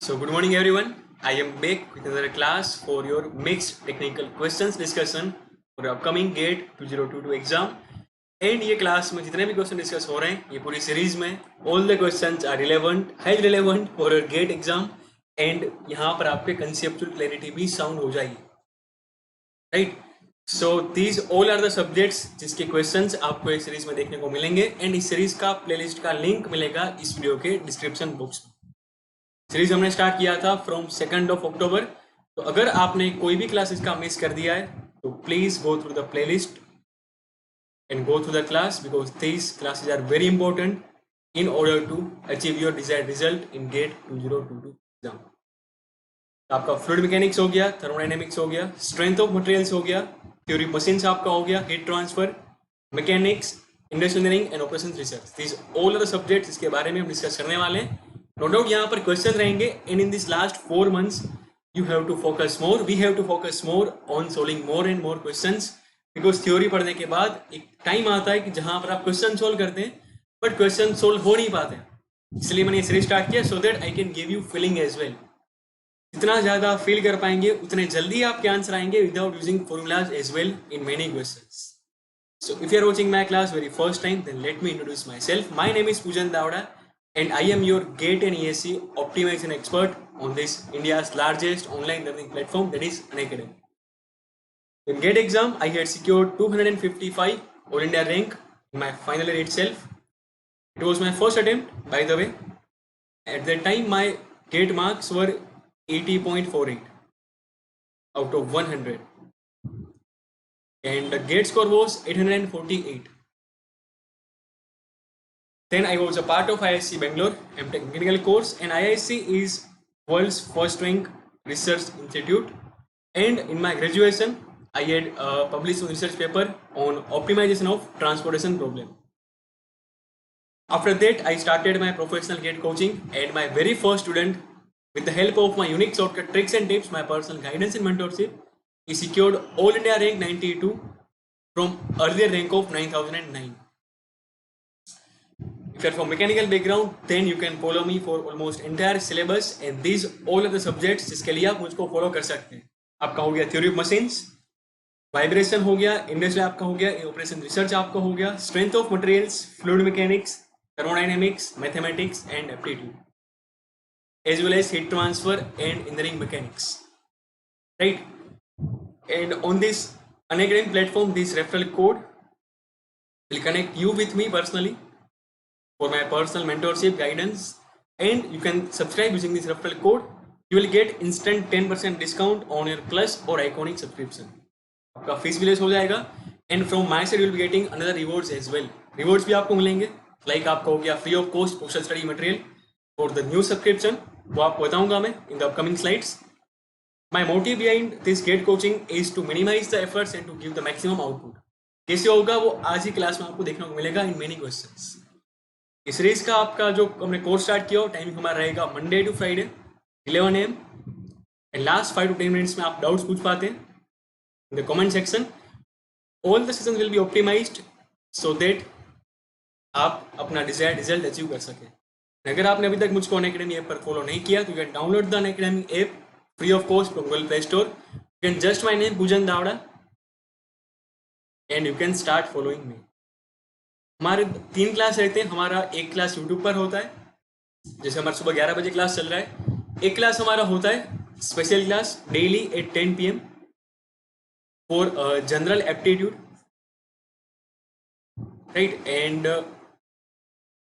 So good morning everyone. I am back with another class for your mixed technical questions discussion for upcoming GATE 2022 exam. And ये class में जितने भी question discuss हो रहे हैं ये पूरी सीरीज में all the questions are relevant high relevant for your GATE exam. And यहाँ पर आपके कंसेप्चुअल क्लैरिटी भी साउंड हो जाएगी. Right. So these all are the subjects जिसके क्वेश्चंस आपको इस सीरीज में देखने को मिलेंगे. एंड इस सीरीज का प्लेलिस्ट का लिंक मिलेगा इस वीडियो के डिस्क्रिप्शन बॉक्स में. सीरीज हमने स्टार्ट किया था फ्रॉम 2 अक्टूबर. तो अगर आपने कोई भी क्लासेस का मिस कर दिया है तो please go through the playlist and go through the class because these classes are very important in order to achieve your desired result in GATE 2022 exam. आपका फ्लूइड मैकेनिक्स हो गया, थर्मोडायनेमिक्स हो गया, स्ट्रेंथ ऑफ मटेरियल्स हो गया, theory machines आपका हो गया, heat transfer, mechanics, industrial engineering and operations research. These all are the subjects जिसके बारे में हम डिस्कस करने वाले हैं. नो डाउट यहाँ पर क्वेश्चन रहेंगे. And in this last 4 months you have to focus more, we have to focus more on solving more and more questions because theory पढ़ने के बाद एक टाइम आता है कि जहां पर आप क्वेश्चन सोल्व करते हैं बट क्वेश्चन सोल्व हो नहीं पाते. इसलिए मैंने ये सीरीज स्टार्ट किया so that I can give you feeling as well. जितना ज्यादा फील कर पाएंगे उतने जल्दी आपके आंसर आएंगे without using formulas as well in many questions. So if you are watching my class very first time, then let me introduce myself. My name is Pujan Davda and I am your GATE and ESC optimization expert on this India's largest online learning platform, that is Unacademy. In GATE exam, I had secured 255 All India rank in my final year itself. It was my first attempt, by the way. At that time, my GATE marks were 80.48 out of 100. And the GATE score was 848. Then I was a part of IISc Bangalore MTech Mechanical course, and IISc is world's first rank research institute. And in my graduation, I had published a research paper on optimization of transportation problem. After that, I started my professional GATE coaching, and my very first student, with the help of my unique shortcut tricks and tips, my personal guidance and mentorship, he secured All India rank 92 from earlier rank of 9009. If you are from mechanical background, then you can follow me for almost entire syllabus, and these all of the subjects जिसके लिए आप मुझको follow कर सकते हैं. आपका हो गया थ्योरी ऑफ मशीन्स, वाइब्रेशन हो गया, इंडस्ट्री आपका हो गया, ऑपरेशन रिसर्च आपका हो गया, strength of materials, fluid mechanics, thermodynamics, mathematics and aptitude, as well as heat transfer and engineering mechanics. Right? And on this Unacademy platform, this referral code will connect you with me personally for my personal mentorship guidance, and you can subscribe using this referral code. You will get instant 10% discount on your plus or iconic subscription. आपका fees भी less हो जाएगा, and from my side you will be getting another rewards as well. Rewards भी आपको मिलेंगे, like आपका हो गया free of cost postal study material for the new subscription, वो आपको बताऊंगा मैं in the upcoming slides. My motive behind this GATE coaching is to minimize the efforts and to give the maximum output. कैसे होगा वो आज ही class में आपको देखने को मिलेगा इन मेनी क्वेश्चंस. इस सीरीज का आपका जो हमने कोर्स स्टार्ट किया टाइमिंग हमारा रहेगा Monday to Friday 11 AM, and last 5 to 10 minutes में आप डाउट्स पूछ पाते हैं in the comment section. All the sessions will be optimised so that आप अपना डिजायर्ड रिजल्ट अचीव कर सकें. अगर आपने अभी तक मुझको अनअकैडमी ऐप पर फॉलो नहीं किया तो you can download the Unacademy app free of cost from Google Play Store. You can just my name Pujan Davda and you can start following me. हमारे 3 क्लास रहते हैं. हमारा एक क्लास YouTube पर होता है, जैसे हमारा सुबह 11 बजे क्लास चल रहा है. एक क्लास हमारा होता है special class daily at 10 PM for general aptitude. Right. And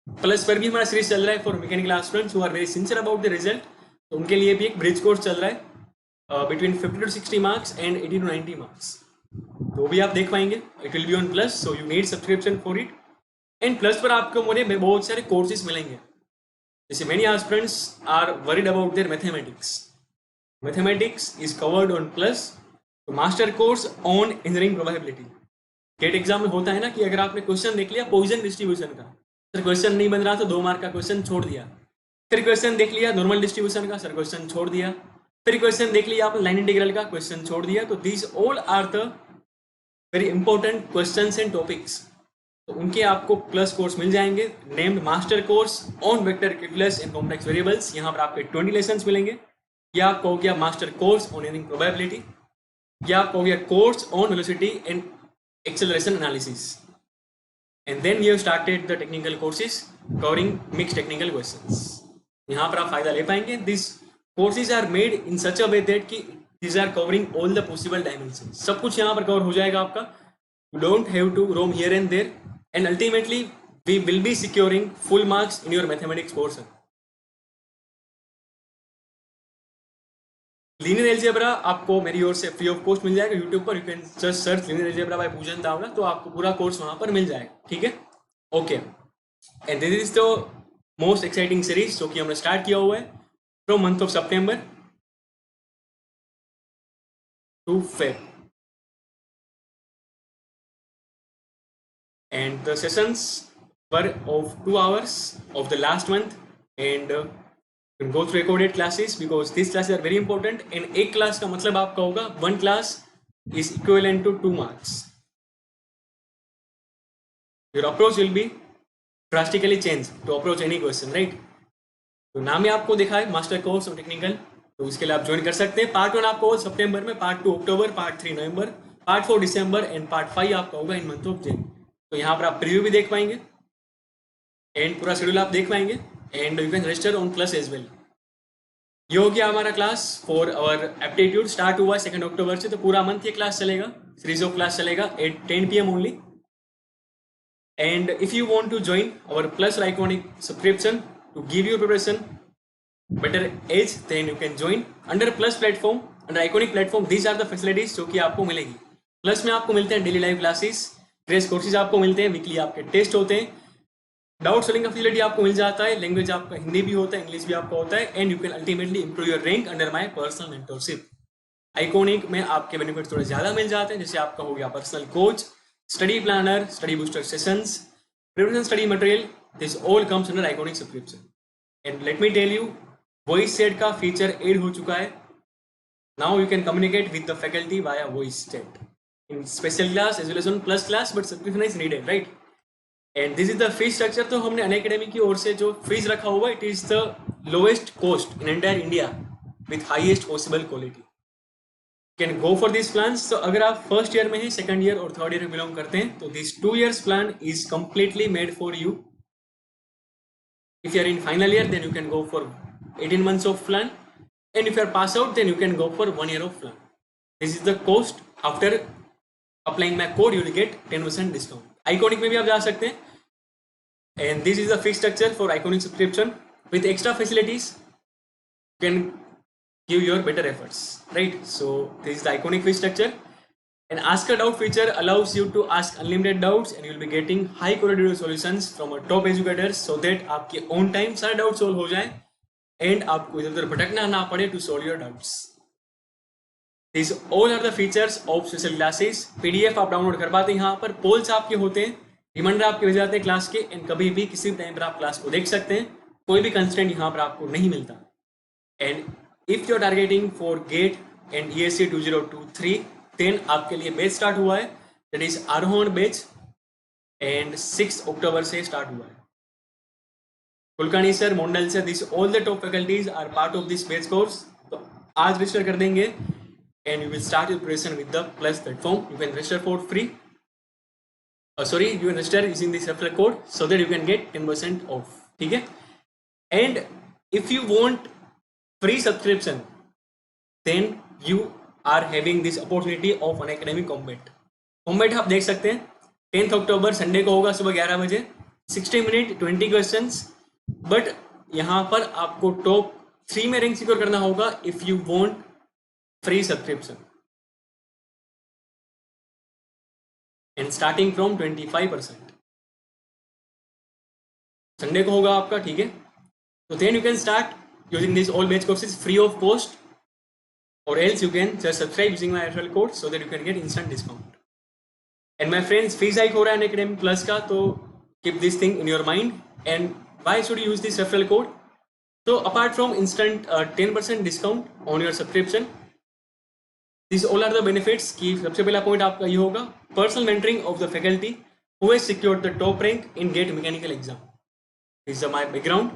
plus पर भी हमारा सीरीज चल रहा है for mechanical aspirants who are very sincere about the result. तो उनके लिए भी एक ब्रिज कोर्स चल रहा है between 50 to 60 marks and 80 to 90 marks. तो भी आप देख पाएंगे. It will be on Plus, so you need subscription for it. And plus पर आपको मुझे बहुत सारे कोर्सेज मिलेंगे. जैसे many aspirants are worried about their mathematics. Mathematics is covered on Plus. तो master course on engineering probability. GATE exam में होता है ना कि अगर आपने क्वेश्चन देख लिया पोजीशन डिस्ट्रीब्यूशन का, सर क्वेश्चन नहीं बन रहा तो 2 मार्क का क्वेश्चन छोड़ दिया. फिर क्वेश्चन देख लिया नॉर्मल डिस्ट्रीब्यूशन का, सर क्वेश्चन छोड़ दिया. फिर क्वेश्चन देख लिया आपने लाइन इंटीग्रल का, क्वेश्चन छोड़ दिया. तो these all are the very important questions and topics तो उनके आपको प्लस कोर्स मिल जाएंगे, named master course on vector calculus and complex variables. यहाँ पर आपके 20 लेसन्स मिलेंगे। या आपको हो गया मास्टर कोर्स ऑन एनिंग प्रोबेबिलिटी, या आपको हो गया course on velocity and acceleration analysis. And then we have started the technical courses covering mix technical questions. यहाँ पर आप फायदा ले पाएंगे। This courses are made in such a way that कि these are covering all the possible dimensions। सब कुछ यहाँ पर कवर हो जाएगा आपका। You don't have to roam here and there, and ultimately we will be securing full marks in your mathematics portion। Linear algebra आपको मेरी ओर से फ्री ऑफ कॉस्ट मिल जाएगा यूट्यूब पर। You can just search linear algebra by Poojan Dawra, तो आपको पूरा course वहां पर मिल जाएगा। ठीक है, okay. And this is the most exciting series जो कि हमने स्टार्ट किया हुआ है from month of September to Feb, and the sessions were of 2 hours of the last month, and you can go through recorded classes because these classes are very important। and एक class का मतलब आपका होगा 1 class is equivalent to 2 marks। your approach will be drastically changed to approach any question, right? तो नाम ही आपको दिखा है मास्टर कोर्स और टेक्निकल, तो इसके लिए आप ज्वाइन कर सकते हैं। पार्ट 1 आपका होगा सितंबर में, part 2 October, part 3 November, part 4 December and part 5 आपका होगा इन मंथ ऑफ जून। तो यहाँ पर आप प्रीव्यू भी देख पाएंगे एंड पूरा शेड्यूल आप देख पाएंगे, and you can register on class as well. ये हो गया हमारा class for our aptitude. Start हुआ 2 अक्टूबर से, तो पूरा मंथ ये क्लास चलेगा, सीरीज ऑफ क्लास चलेगा at 10 PM only. And if you want to join our plus iconic subscription to give you preparation better edge, then you can join under plus platform, under iconic platform। these are the facilities जो कि आपको मिलेगी। Plus में आपको मिलते हैं daily live classes, crash courses आपको मिलते हैं, वीकली आपके टेस्ट होते हैं, डाउट सॉल्विंग का फैसिलिटी आपको मिल जाता है, लैंग्वेज आपका हिंदी भी होता है, इंग्लिश भी आपका होता है, and you can ultimately improve your rank under my personal mentorship. Iconic में आपके बेनिफिट थोड़े ज्यादा मिल जाते हैं, जैसे आपका हो गया personal coach, study planner, study booster sessions, preparation study material. This all comes under iconic subscription. And let me tell you, voice chat का फीचर ऐड हो चुका है। Now you can communicate with the faculty via voice chat in special class as well as on plus class, but subscription is needed, right? And this is the fees structure. तो हमने Unacademy की ओर से जो fees रखा हुआ है, it is the lowest cost in entire India with highest possible quality. Can go for this plans. तो अगर आप फर्स्ट ईयर में हैं, सेकंड ईयर और थर्ड ईयर में बिलोंग करते हैं, तो this 2 years plan is completely made for you. If you are in final year, then you can go for 18 months of plan, and if you are pass out, then you can go for 1 year of plan। This is the cost। after applying my code, you will get 10% discount। Iconic में भी आप जा सकते हैं, and this is the fixed structure for Iconic subscription with extra facilities। You can give your better efforts, right? So this is the Iconic fee structure। And ask a doubt feature allows you to ask unlimited doubts, and you will be getting high quality solutions from a top educators, so that आपके own time सारे doubt solve हो जाए and आपको इधर उधर भटकना ना पड़े to solve your doubts। These all are the features of special classes। PDF आप डाउनलोड कर पाते हैं, यहाँ पर पोल्स आपके होते हैं, रिमाइंडर आपके भेज जाते हैं क्लास के, एंड कभी भी किसी भी टाइम पर आप क्लास को देख सकते हैं, कोई भी कंस्टेंट यहाँ पर आपको नहीं मिलता। And if you are targeting for GATE and ESE 2023, then आपके लिए बैच स्टार्ट हुआ है, that is Arohan batch, and 6 अक्टूबर से स्टार्ट हुआ है। Kulkarni sir, Mondal sir, this all the top faculties are part of this batch course. तो आज रजिस्टर कर देंगे and you will start your preparation with the plus platform. You can register for free, sorry, you can register using this referral code so that you can get 10% off. ठीक है, and if you want free subscription, then you are having this opportunity of Unacademy combat. Combat आप देख सकते हैं 10 अक्टूबर Sunday को होगा सुबह 11 बजे, 60 मिनट 20 क्वेश्चंस। बट यहाँ पर आपको टॉप 3 में रैंक सिक्योर करना होगा if you want free subscription, and starting from 25%। Sunday को होगा आपका, ठीक है? तो then you can start using this all batch courses free of cost, or else you can just subscribe using my referral code so that you can get instant discount। and my friends, fees hike हो रहा है Unacademy plus का, तो keep this thing in your mind। and why should you use this referral code? so apart from instant 10% discount on your subscription, these all are the benefits। कि सबसे पहला point आपका ये होगा personal mentoring of the faculty who has secured the top rank in GATE mechanical exam. This is my background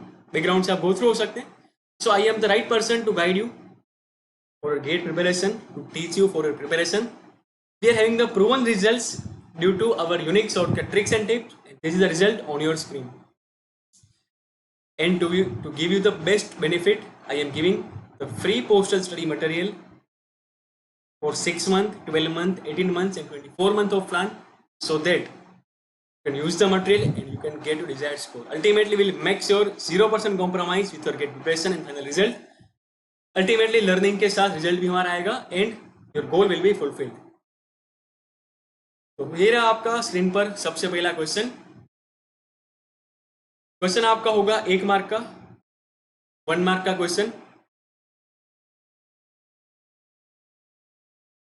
से आप go through हो सकते हैं. So I am the right person to guide you for GATE preparation, to teach you for your preparation. We are having the proven results due to our unique shortcut tricks and tips. This is the result on your screen. And to give you the best benefit, I am giving the free postal study material for 6 months, 12 months, 18 months and 24 months of plan, so that you can use the material and you can get your desired score. Ultimately, we'll make sure 0% compromise with your GATE preparation and final result. Ultimately, learning के साथ result भी हमारा आएगा and your goal will be fulfilled. तो ये रहा आपका screen पर सबसे पहला क्वेश्चन आपका होगा 1 मार्क का, 1 मार्क का question.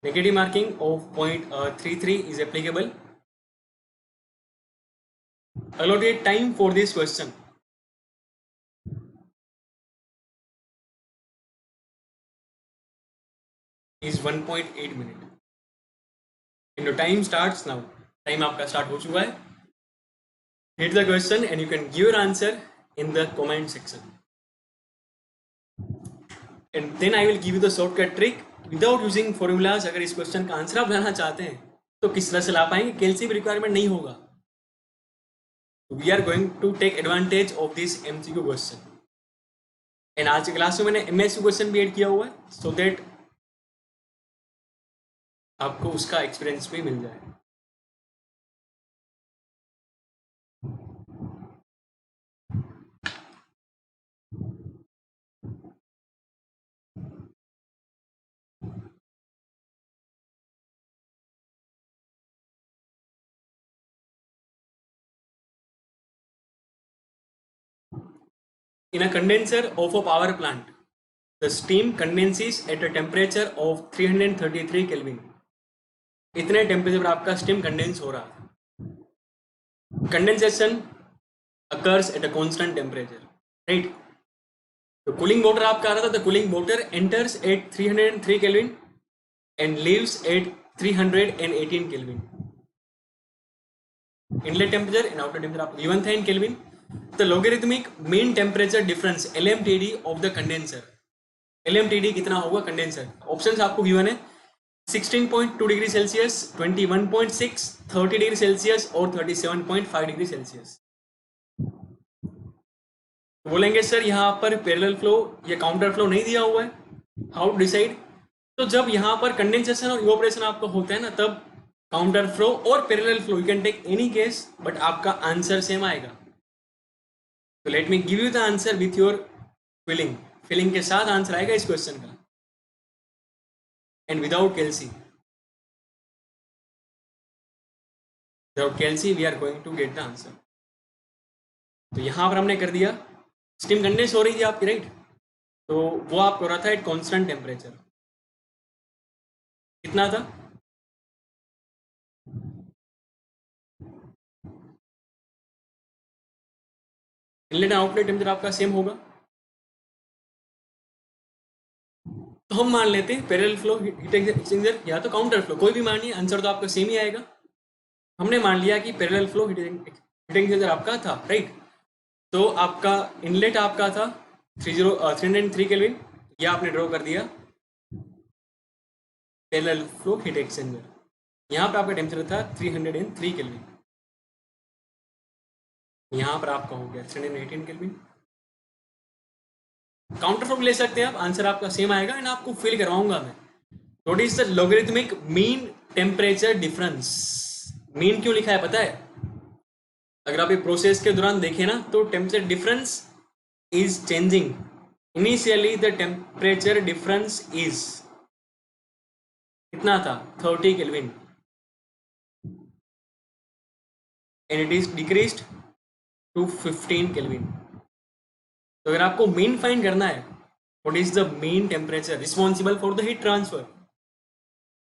Negative marking of 0.33 is applicable. Allotted time for this question is 1.8 minute. And the time starts now. Time आपका start हो चुका है. Hit the question and you can give your answer in the comment section. And then I will give you the shortcut trick without using formulas. अगर इस question का answer आप लाना चाहते हैं तो किस तरह से ला पाएंगे, कैलसी रिक्वायरमेंट नहीं होगा. We are going to take advantage of this MCQ question. And आज की क्लास में मैंने MSQ क्वेश्चन भी ऐड किया हुआ है, so that आपको उसका एक्सपीरियंस भी मिल जाए. In a condenser of a power plant, the steam condenses at a temperature of 333 Kelvin. इतने टेम्परेचर पर आपका स्टीम कंडेंस हो रहा है. Condensation occurs at a constant temperature, right? तो कूलिंग वाटर आपका आ रहा था. The cooling water enters at 303 Kelvin and leaves at 318 Kelvin. Inlet temperature and outer temperature आपको given था in Kelvin. The logarithmic mean temperature difference LMTD of the condenser. LMTD कितना होगा condenser? Options आपको given है 16.2 degree Celsius, 21.6, 30 degree Celsius और 37.5 degree Celsius. बोलेंगे sir यहाँ पर पैरेलल फ्लो या काउंटर फ्लो नहीं दिया हुआ है, हाउ टू डिसाइड? तो जब यहाँ पर कंडेंसेशन और इवोपरेशन आपका होता है ना, तब काउंटर फ्लो और parallel flow you can take any case, but आपका आंसर सेम आएगा. तो let me give you the answer with your feeling के साथ आंसर आएगा इस क्वेश्चन का, and without calcy we are going to get the answer. तो यहां पर हमने कर दिया, स्टीम कंडेंस हो रही थी आपकी, राइट? तो वो आपको हो रहा था एट कांस्टेंट टेम्परेचर. कितना था? इनलेट आउटलेट टेम्परेचर आपका सेम होगा. तो हम मान लेते हैं पैरेलल फ्लो हीट एक्सचेंजर या तो काउंटर फ्लो, कोई भी मानिए, आंसर तो आपका सेम ही आएगा. हमने मान लिया कि पैरेलल फ्लो हीट एक्सचेंजर आपका था, राइट? तो आपका इनलेट आपका था 303 केल्विन, यह आपने ड्रॉ कर दिया पैरेलल फ्लो हीट एक्सचेंजर. यहाँ पर आपका टेम्परेचर था 303 केल्विन, यहाँ पर आपका हो गया 318 केल्विन. काउंटर फ्लो ले सकते हैं आप, आंसर आपका सेम आएगा. एंड आपको फिल करवाऊंगा मैं. What is the logarithmic mean temperature difference? Mean क्यों लिखा है पता है? अगर आप ये प्रोसेस के दौरान देखें ना, तो temperature difference is changing. Initially the temperature difference is कितना था? 30 kelvin, and it is decreased to 15 kelvin. तो अगर आपको मीन फाइंड करना है, what is the mean temperature responsible for the heat transfer,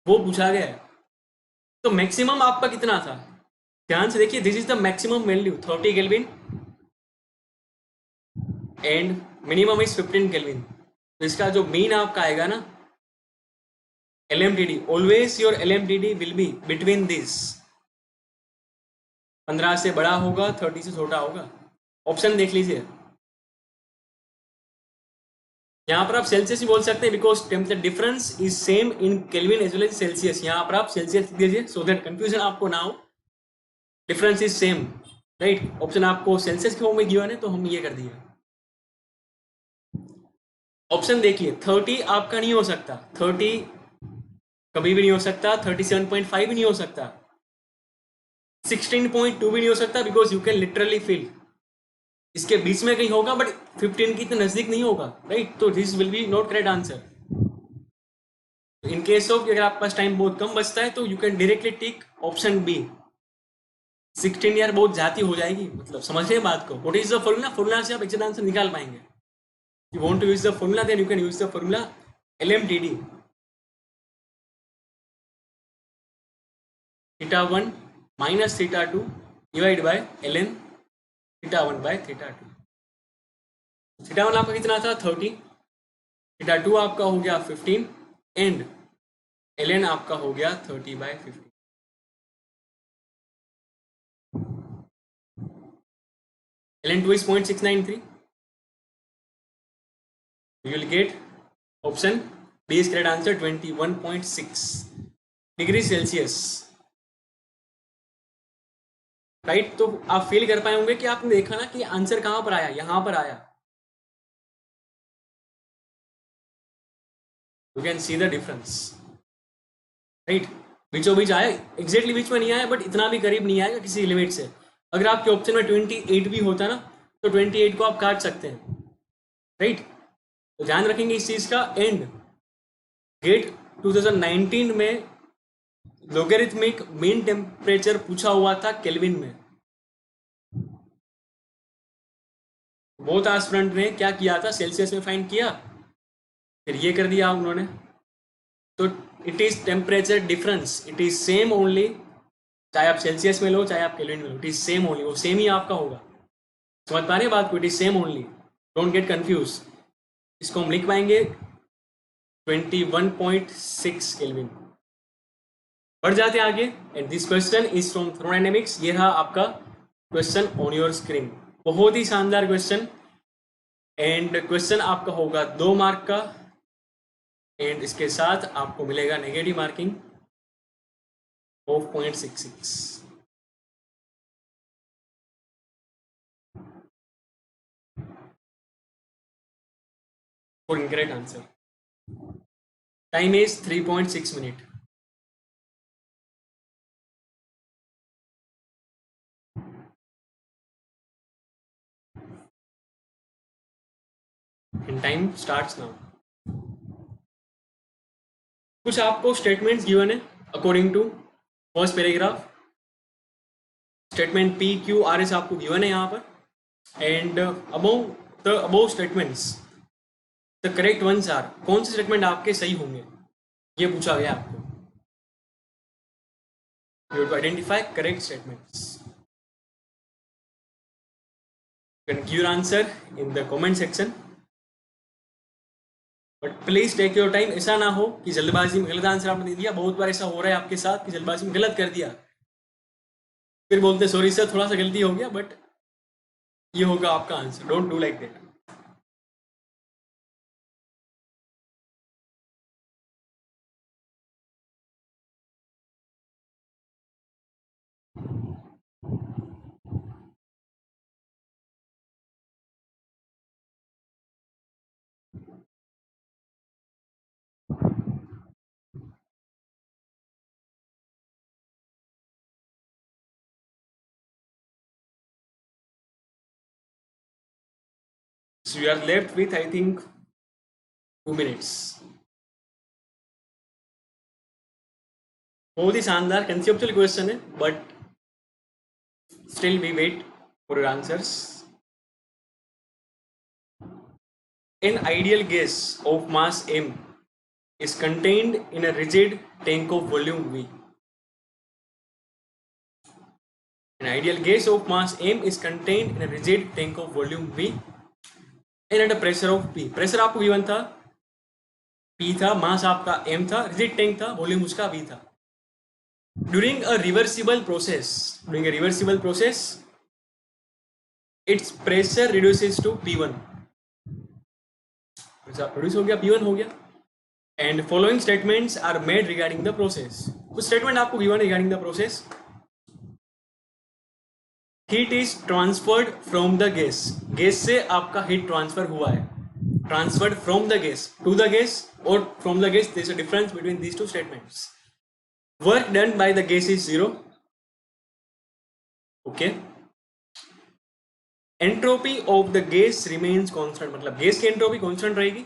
वो पूछा गया है. तो मैक्सिमम आपका कितना था? ध्यान से देखिए, this is the maximum value 30 kelvin and minimum is 15 kelvin. तो इसका जो मीन आपका आएगा ना, LMTD, always your LMTD will be between this. 15 से बड़ा होगा, 30 से छोटा होगा। ऑप्शन देख लीजिए, यहाँ पर आप सेल्सियस ही बोल सकते हैं because temperature difference is same in kelvin as well as Celsius. यहाँ पर आप सेल्सियस लिख दीजिए सो दैट कंफ्यूजन आपको ना हो। Difference is same, right. Option आपको सेल्सियस के फॉर्म में गिवन है तो हम ये कर दिए। ऑप्शन देखिए, 30 आपका नहीं हो सकता, 30 कभी भी नहीं हो सकता, 37.5 भी नहीं हो सकता, 16.2 भी नहीं हो सकता because you can literally feel. इसके बीच में कहीं होगा बट 15 की इतने नजदीक नहीं होगा, राइट। तो this will be not correct answer. In case of अगर आपके पास टाइम बहुत कम बचता है तो you can directly tick option B. 16 यार बहुत जाती हो जाएगी, मतलब समझ रहे हैं बात को। What is the formula? Formula से आप एग्जैक्ट आंसर निकाल पाएंगे। You want to use the formula then you can use the formula LMTD। θ1 minus θ2 divide by ln θ1 by θ2। θ1 आपका कितना था 30, θ2 आपका हो गया 15 एंड ln आपका हो गया 30 bye 15। ln2 is 0.693. You will get option B is correct answer 21.6 degree Celsius, right. तो आप फील कर पाए होंगे कि आपने देखा ना कि आंसर कहां पर आया, यहां पर आया। You can see the difference, right. बीचों बीच आया, एग्जैक्टली बीच में नहीं आया बट इतना भी करीब नहीं आएगा किसी लिमिट से। अगर आपके ऑप्शन में 28 भी होता ना तो 28 को आप काट सकते हैं, राइट। तो ध्यान रखेंगे इस चीज का। एंड गेट 2019 में लोगरिथमिक मीन टेम्परेचर पूछा हुआ था केल्विन में। बहुत एस्पिरेंट ने क्या किया था, सेल्सियस में फाइंड किया, फिर ये कर दिया उन्होंने। तो it is temperature difference, it is same only, चाहे आप सेल्सियस में लो चाहे आप केल्विन में लो, इट इज सेम ओनली, वो सेम ही आपका होगा। समझ पा रहे हैं बात को? It is same only, don't get confuse. इसको हम लिख पाएंगे 21.6 केल्विन। बढ़ जाते हैं आगे। And this question is from thermodynamics. ये रहा आपका क्वेश्चन ऑन योर स्क्रीन, बहुत ही शानदार क्वेश्चन। एंड क्वेश्चन आपका होगा 2 मार्क का एंड इसके साथ आपको मिलेगा negative marking of 0.66 for incorrect answer. Time is 3.6 minute. And time starts now. कुछ आपको स्टेटमेंट्स गिवन है according to first paragraph. Statement PQRS आपको गिवन है यहाँ पर। And above statements the correct ones are, कौन से स्टेटमेंट आपके सही होंगे ये पूछा गया आपको। You have to identify correct statements. You can give your answer in the comment section, but please take your time. ऐसा ना हो कि जल्दबाजी में गलत आंसर आपने दे दिया। बहुत बार ऐसा हो रहा है आपके साथ कि जल्दबाजी में गलत कर दिया, फिर बोलते सॉरी सर थोड़ा सा गलती हो गया, बट ये होगा आपका answer. Don't do like that. So you are left with I think 2 minutes. बहुत ही शानदार कंसेप्चुअल क्वेश्चन है, but still we wait for your answers. An ideal gas of mass m is contained in a rigid tank of volume V. An ideal gas of mass m is contained in a rigid tank of volume V and at a pressure of P. Pressure आपको given था P था, मास आपका m था, rigid tank था, volume उसका V था। during a reversible process, its pressure reduces to P1. Produce हो गया, P1 हो गया. And following statements are made regarding the process. कुछ स्टेटमेंट आपको given regarding the process. Heat is transferred from the gas. Gas से आपका heat transfer हुआ है. Transferred from the gas to the gas or from the gas. There is a difference between these two statements. Work done by the gas is 0. Okay. Entropy of the gas remains constant. मतलब gas की entropy constant रहेगी.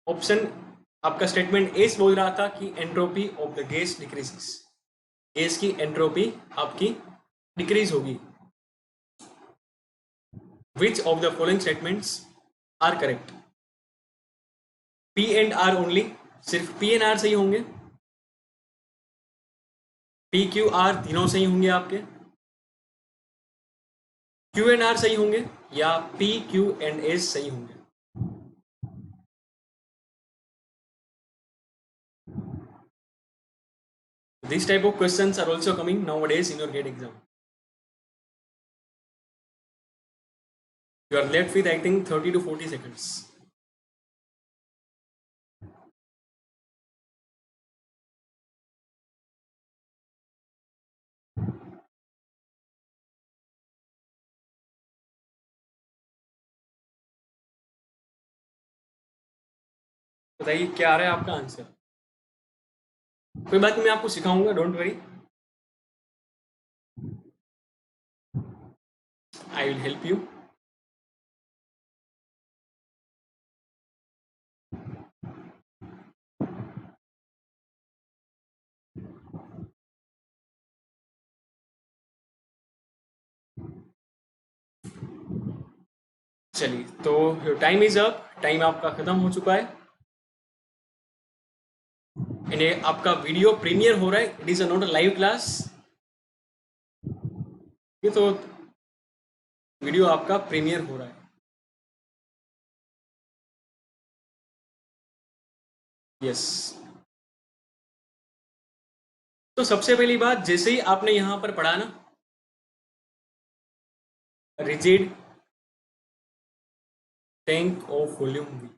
Option आपका statement A बोल रहा था कि entropy of the gas decreases. Gas की entropy आपकी डिक्रीज होगी. Which of the following statements are correct? P and R only. सिर्फ P and R सही होंगे. P Q R तीनों सही होंगे आपके. Q and R सही होंगे या P Q and S सही होंगे. These type of questions are also coming nowadays in your GATE exam. You are left with I think 30 to 40 seconds. बताइए क्या आ रहा है आपका आंसर. कोई बात नहीं, मैं आपको सिखाऊंगा, don't worry. I will help you. चलिए, तो टाइम इज अप. टाइम आपका खत्म हो चुका है. ये आपका वीडियो प्रीमियर हो रहा है. It is a not a live class. ये तो वीडियो आपका प्रीमियर हो रहा है. यस. तो सबसे पहली बात, जैसे ही आपने यहां पर पढ़ा ना, rigid tank of volume V,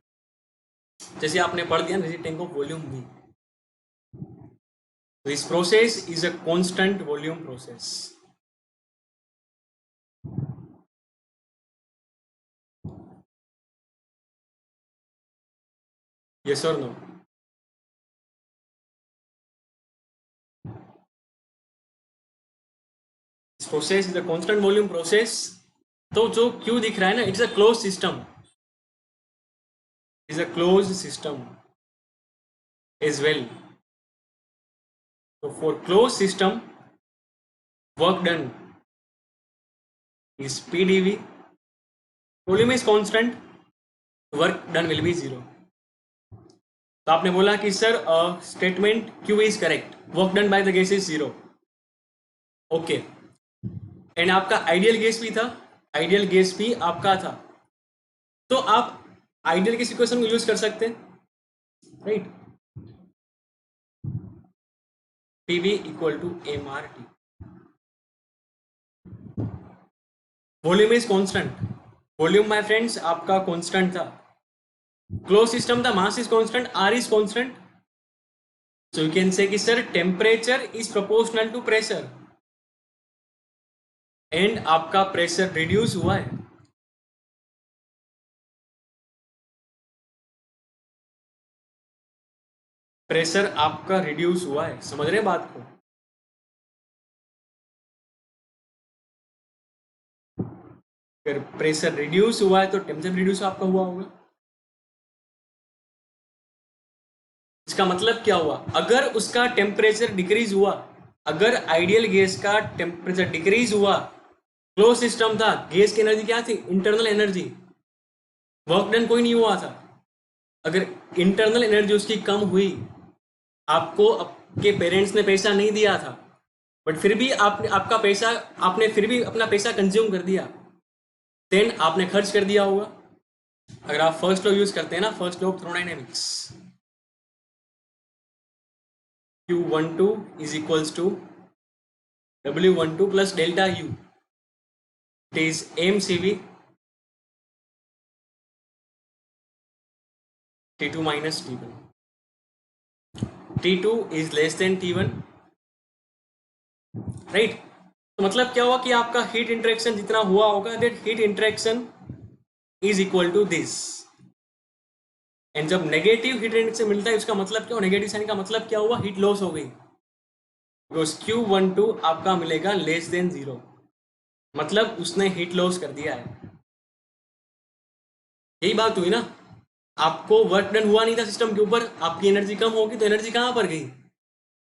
जैसे आपने पढ़ दिया rigid tank of volume V, this process is a constant volume process. Yes और no? This process is a constant volume process. तो जो क्यू दिख रहा है ना, it's a close system. is a closed system as well. So for closed system, work done is PdV. Volume is constant, work done will be 0. तो आपने बोला कि sir statement Q is correct, work done by the gas is 0. Okay. And आपका ideal gas भी था, ideal gas भी आपका था. तो आप आइडियल गैस इक्वेशन को यूज कर सकते हैं, right? PV equal to MRT. Volume is constant. Volume my friends आपका कांस्टेंट था. क्लोज सिस्टम था, mass is constant, R is constant. So you can say कि sir temperature is proportional to pressure. And आपका pressure reduce हुआ है. Pressure आपका reduce हुआ है. समझ रहे हैं बात को? अगर प्रेशर रिड्यूस हुआ है तो टेम्परेचर रिड्यूस आपका हुआ होगा. इसका मतलब क्या हुआ? अगर उसका टेम्परेचर डिक्रीज हुआ, अगर आइडियल गैस का टेम्परेचर डिक्रीज हुआ, क्लोज सिस्टम था, गैस की एनर्जी क्या थी? Internal energy. वर्क डन कोई नहीं हुआ था. अगर इंटरनल एनर्जी उसकी कम हुई, आपको आपके पेरेंट्स ने पैसा नहीं दिया था, बट फिर भी आपका पैसा, आपने फिर भी अपना पैसा कंज्यूम कर दिया, देन आपने खर्च कर दिया होगा. अगर आप फर्स्ट लॉ यूज करते हैं ना, first law of thermodynamics, Q12 is equals to W12 plus delta U. It is mCV T2 minus T1. T2 is less than T1, right? तो मतलब क्या हुआ कि आपका हीट इंटरेक्शन जितना हुआ होगा, that heat interaction is equal to this. And जब नेगेटिव हीट इंटरेक्शन मिलता है उसका मतलब क्या, नेगेटिव साइन का मतलब क्या हुआ, हीट लॉस हो गई. बिकॉज Q12 आपका मिलेगा लेस देन 0, मतलब उसने हीट लॉस कर दिया है. यही बात हुई ना, आपको वर्क डन हुआ नहीं था सिस्टम के ऊपर, आपकी एनर्जी कम होगी तो एनर्जी कहाँ पर गई.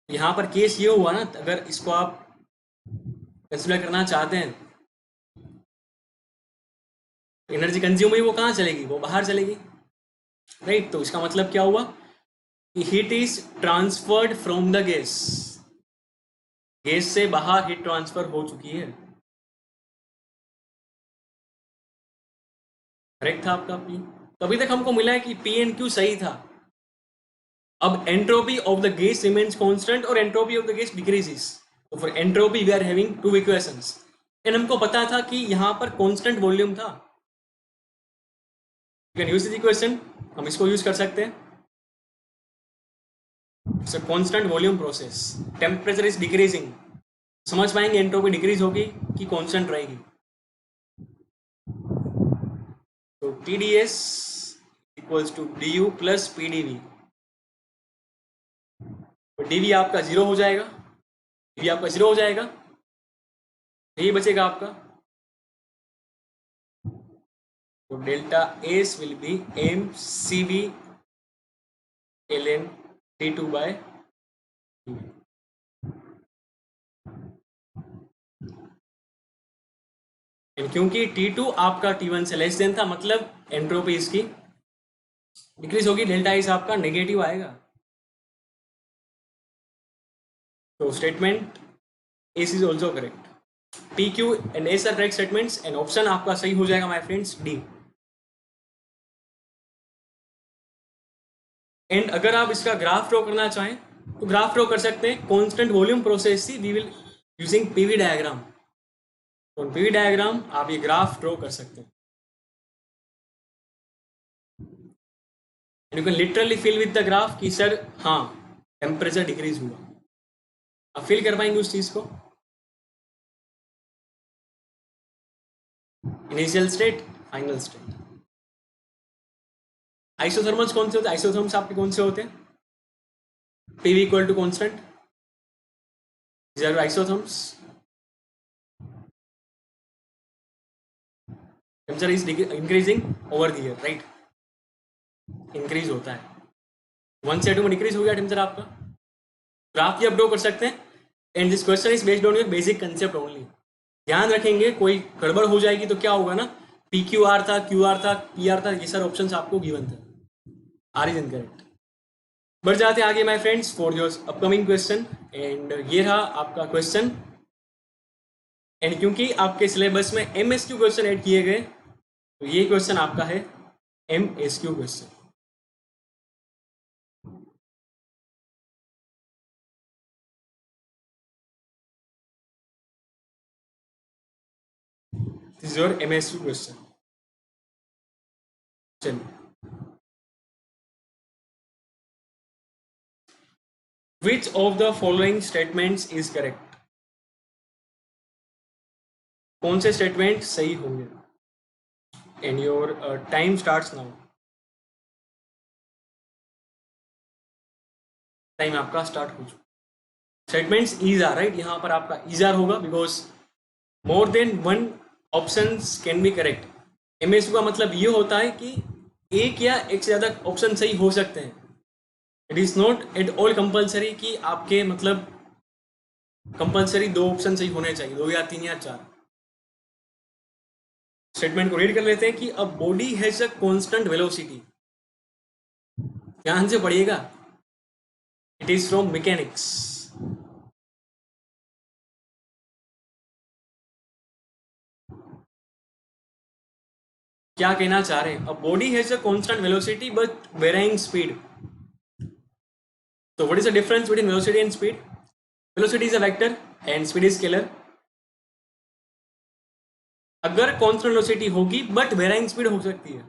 यहाँ पर केस ये हुआ ना, अगर इसको आप कंसिडर करना चाहते हैं, एनर्जी कंज्यूम हुई, वो कहाँ चलेगी, वो बाहर चलेगी, राइट? तो इसका मतलब क्या हुआ कि heat is transferred from the gas, gas से बाहर हीट ट्रांसफर हो चुकी है. करेक्ट था आपका पी. तो अभी तक हमको मिला है कि पी एंड क्यू सही था. अब entropy of the gas remains constant और entropy of the gas decreases. तो for entropy we are having two equations. And हमको पता था कि यहाँ पर कांस्टेंट वॉल्यूम था. You can use this equation, हम इसको यूज कर सकते हैं. It's a constant volume process, temperature is decreasing. समझ पाएंगे एंट्रोपी डिक्रीज होगी कि कांस्टेंट रहेगी. तो TdS equals to du plus PdV. तो dV आपका 0 हो जाएगा, dV आपका 0 हो जाएगा, यही बचेगा आपका. तो delta S will be mCV ln T2 by T. क्योंकि T2 आपका T1 से लेस देन था, मतलब एंट्रोपी इसकी डिक्रीज होगी, डेल्टा एस आपका नेगेटिव आएगा. तो statement S is also correct. P Q and S R correct statements and option आपका सही हो जाएगा माय फ्रेंड्स, डी. एंड अगर आप इसका ग्राफ ड्रॉ करना चाहें तो ग्राफ ड्रॉ कर सकते हैं. Constant volume process see we will using PV diagram. तो पीवी डायग्राम आप ये ग्राफ ड्रॉ कर सकते हैं. You can literally feel with the graph कि सर हाँ टेम्परेचर डिक्रीज हुआ. आप फील कर पाएंगे उस चीज को. Initial state, final state. Isothermals कौन से होते हैं, आइसोथर्म्स आपके कौन से होते हैं, PV equal to constant. These are isotherms. Temperature is increasing over the year, right? Increase होता है. 1 से 2 में डिक्रीज हो गया टेम्परेचर आपका. ग्राफ भी आप ड्रॉ कर सकते हैं. And this question is based on your basic concept only. ध्यान रखेंगे कोई गड़बड़ हो जाएगी तो क्या होगा ना, पी क्यू आर था, क्यू आर था, पी आर था, ये सारे ऑप्शंस आपको गिवन थे. R is incorrect. बढ़ जाते हैं आगे my friends for your upcoming question. And ये रहा आपका क्वेश्चन. एंड क्योंकि आपके सिलेबस में MSQ क्वेश्चन ऐड किए गए तो ये क्वेश्चन आपका है MSQ question. This is your MSQ question. चलिए, which of the following statements is correct? कौन से स्टेटमेंट सही होंगे? And your time starts now. Time आपका स्टार्ट हो चुका. स्टेटमेंट्स इज आर राइट, यहाँ पर आपका इज आर होगा because more than one options can be correct. MSQ का मतलब ये होता है कि एक या एक से ज़्यादा ऑप्शन सही हो सकते हैं. It is not at all compulsory कि आपके मतलब कंपल्सरी 2 ऑप्शन सही होने चाहिए, 2 या 3 या 4. स्टेटमेंट को रीड कर लेते हैं कि a body has a constant velocity. ध्यान से पढ़िएगा, इट इज फ्रॉम मैकेनिक्स. क्या कहना चाह रहे हैं, a body has a constant velocity but varying speed. So what is the difference between velocity and speed? Velocity is a vector and speed is scalar. अगर constant velocity होगी but varying speed हो सकती है।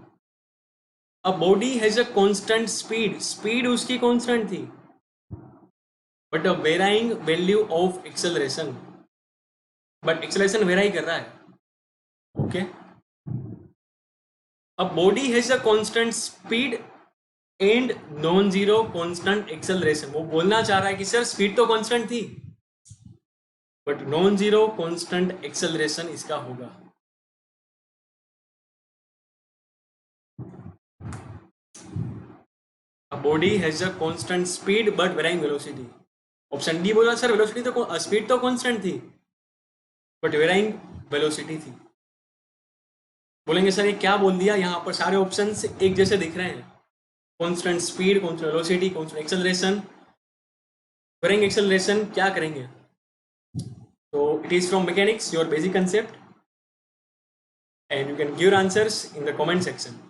A body has a constant speed, speed उसकी constant थी, but a varying value of acceleration, but acceleration vary कर रहा है। Okay, a body has a constant speed and non zero constant acceleration. वो बोलना चाह रहा है कि सर स्पीड तो कांस्टेंट थी but non zero constant acceleration इसका होगा। A body has a constant speed but varying velocity. Option D बोला सर वेलोसिटी तो स्पीड तो कांस्टेंट थी बट वेराइंग वेलोसिटी थी। बोलेंगे सर ये क्या बोल दिया, यहाँ पर सारे ऑप्शंस एक जैसे दिख रहे हैं, constant speed, constant velocity, constant acceleration, varying acceleration, क्या करेंगे? तो it is from mechanics, your basic concept, and you can give answers in the comment section.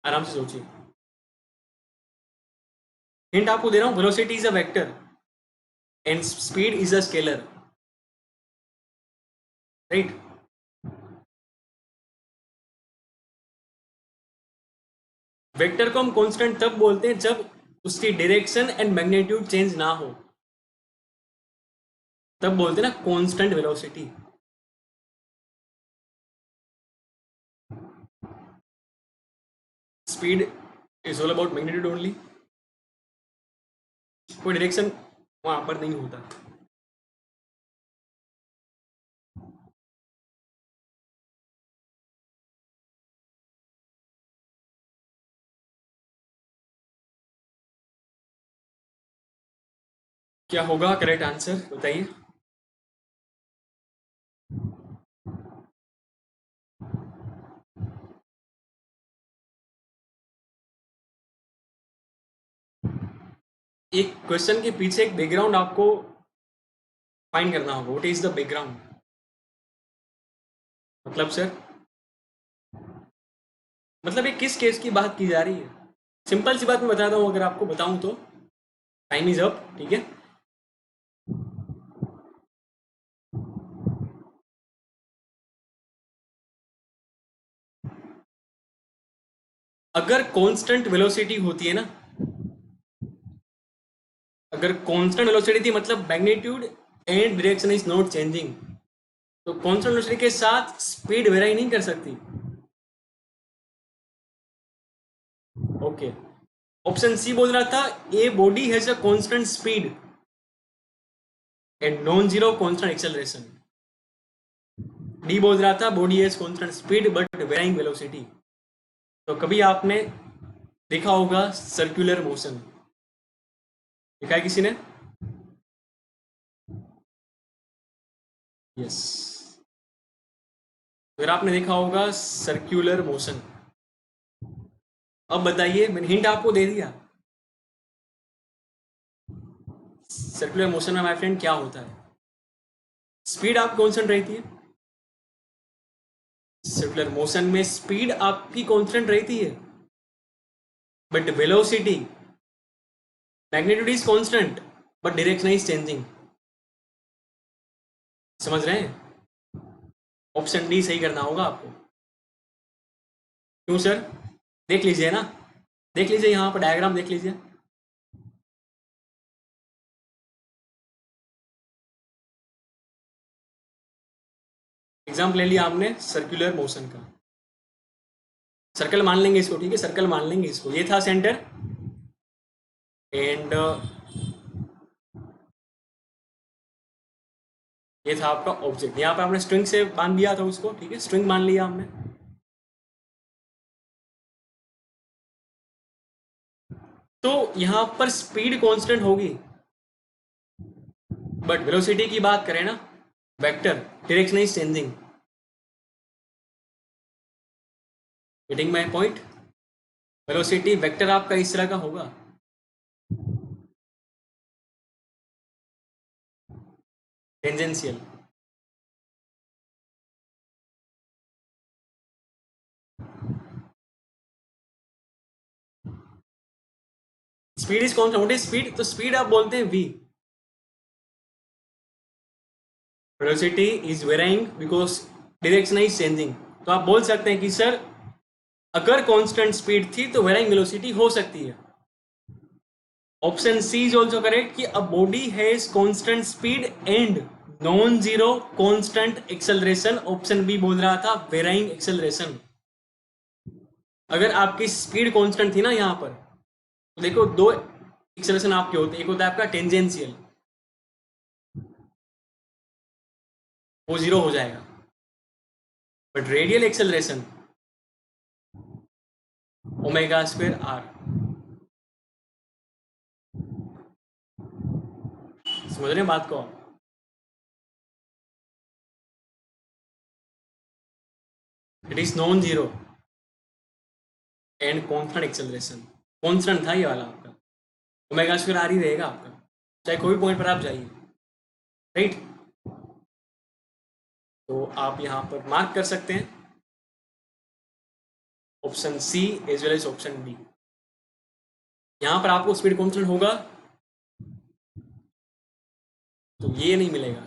आराम से सोचिए। हिंट आपको दे रहा हूं, velocity is a vector and speed is a scalar, right? Vector को हम कांस्टेंट तब बोलते हैं जब उसकी डायरेक्शन एंड मैग्नीट्यूड चेंज ना हो, तब बोलते हैं ना constant velocity. Speed is all about magnitude only, कोई डायरेक्शन वहां पर नहीं होता। क्या होगा करेक्ट आंसर बताइए? एक क्वेश्चन के पीछे एक बैकग्राउंड आपको फाइंड करना होगा। What is the background? मतलब सर, मतलब ये किस केस की बात की जा रही है? सिंपल सी बात मैं बताता हूँ, अगर आपको बताऊं तो। टाइम इज अप, ठीक है। अगर कांस्टेंट वेलोसिटी होती है ना, अगर कांस्टेंट वेलोसिटी थी मतलब magnitude and direction is not changing, तो कांस्टेंट वेलोसिटी के साथ स्पीड वेराई नहीं कर सकती। ओके, ऑप्शन सी बोल रहा था a body has a constant speed and non zero constant acceleration. D बोल रहा था body has constant speed but varying velocity. तो कभी आपने देखा होगा सर्कुलर मोशन, देखा है किसी ने? यस, फिर आपने देखा होगा सर्कुलर मोशन। अब बताइए, मैंने हिंट आपको दे दिया। सर्कुलर मोशन में माय फ्रेंड क्या होता है? स्पीड आप कांस्टेंट रहती है, सर्कुलर मोशन में स्पीड आपकी कांस्टेंट रहती है but velocity, magnitude is constant but direction is changing. समझ रहे हैं? ऑप्शन डी सही करना होगा आपको। क्यों सर? देख लीजिए ना, देख लीजिए यहाँ पर डायग्राम देख लीजिए। एग्जाम्पल ले लिया आपने सर्कुलर मोशन का, सर्कल मान लेंगे इसको, ठीक है, सर्कल मान लेंगे इसको। ये था सेंटर एंड ये था आपका ऑब्जेक्ट। यहाँ पे आपने स्ट्रिंग से बांध दिया था उसको, ठीक है, स्ट्रिंग मान लिया हमने। तो यहाँ पर स्पीड कांस्टेंट होगी बट वेलोसिटी की बात करें ना, vector, direction is changing. Getting my point? Velocity vector आपका इस तरह का होगा, tangential. Speed is constant, what is speed? तो स्पीड आप बोलते हैं v, velocity is varying because direction is changing. तो आप बोल सकते हैं कि सर अगर कांस्टेंट स्पीड थी तो वेराइंग वेलोसिटी हो सकती है। Option C is also correct कि a body has constant speed and non zero constant acceleration. Option B बोल रहा था वेराइंग एक्सेलरेशन। अगर आपकी स्पीड कांस्टेंट थी ना यहाँ पर, तो देखो दो एक्सेलरेशन आपके होते हैं, एक होता है आपका टेंजेंशियल, वो जीरो हो जाएगा, but radial acceleration omega square R. समझ रहे हैं बात को आप? It is non zero and constant acceleration. Constant था ये वाला आपका, ओमेगा स्क्वायर आर ही रहेगा आपका, चाहे कोई पॉइंट पर आप जाइए, राइट। तो आप यहाँ पर मार्क कर सकते हैं option C as well as option B. यहाँ पर आपको स्पीड कॉन्स्टेंट होगा तो ये नहीं मिलेगा,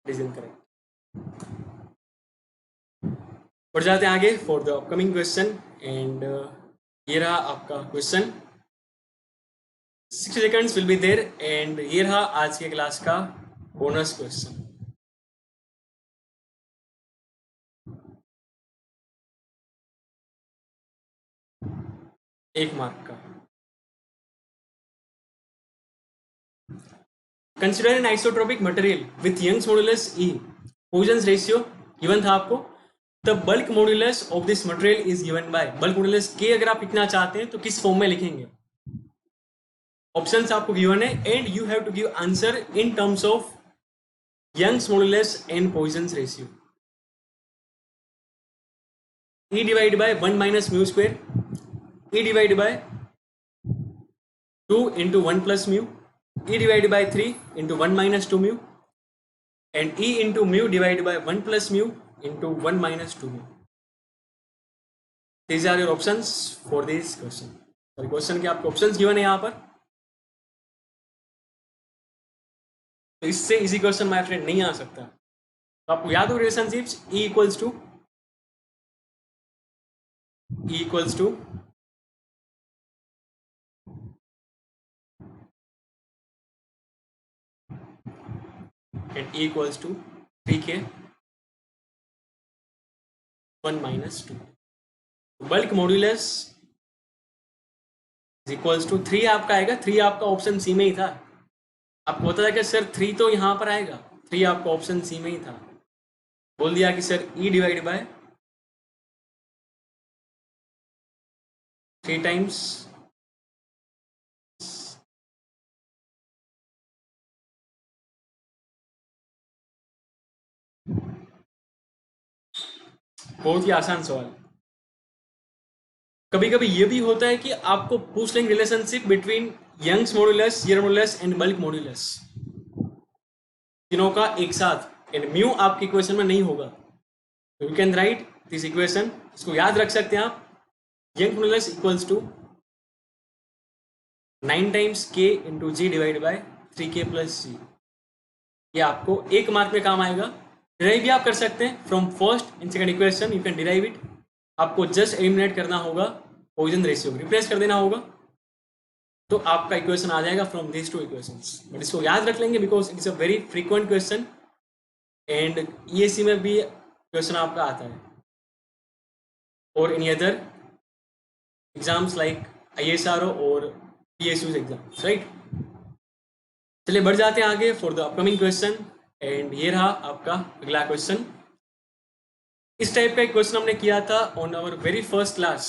करेक्ट। बढ़ जाते हैं आगे for the upcoming question and ये रहा आपका question. 60 seconds will be there and ये रहा आज के क्लास का बोनस क्वेश्चन। एक मार्क का। Consider an isotropic material with Young's modulus E, Poisson ratio given था आपको। The bulk modulus of this material is given by, bulk modulus के अगर आप लिखना चाहते हैं तो किस फॉर्म में लिखेंगे? ऑप्शंस आपको गिवन है and you have to give answer in terms of Young's modulus and Poisson ratio. E divided by 1 minus mu square, E divided by 2 into 1 plus mu, E divided by 3 into 1 minus 2 mu, and E into mu divided by 1 plus mu into 1 minus 2 mu. These are your options for this question. और question के आपको options given है यहाँ पर, तो इससे easy question my friend नहीं आ सकता। तो आपको याद हो relationships E equals to and E equals to 3k 1 minus 2. Bulk modulus is equals to 3 आपका आएगा। 3 आपका ऑप्शन सी में ही था, आपको पता था कि सर 3 तो यहाँ पर आएगा, 3 आपका ऑप्शन सी में ही था। बोल दिया कि sir E divide by 3 times बहुत ही आसान सवाल। कभी कभी ये भी होता है कि आपको पूछ लेंगे relationship between Young's modulus, year modulus and bulk modulus, तीनों का एक साथ, एंड म्यू आपकी इक्वेशन में नहीं होगा। तो you can write this equation, इसको याद रख सकते हैं आप। Young modulus equals to 9 times k into G divide by 3k plus G. ये आपको एक मार्क में काम आएगा। डिराइव भी आप कर सकते हैं from first and second equation, you can derive it. आपको जस्ट एलिमिनेट करना होगा, पॉइजन रेशियो रिप्लेस कर देना होगा, तो आपका इक्वेशन आ जाएगा from this two equations. But इसको याद रख लेंगे because it is a very frequent question and ESC में भी क्वेश्चन आपका आता है और any other exams like ISRO और PSU एग्जाम्स, राइट। चलिए बढ़ जाते हैं आगे for the upcoming question and ये रहा आपका अगला क्वेश्चन। इस टाइप का एक क्वेश्चन हमने किया था on our very first class.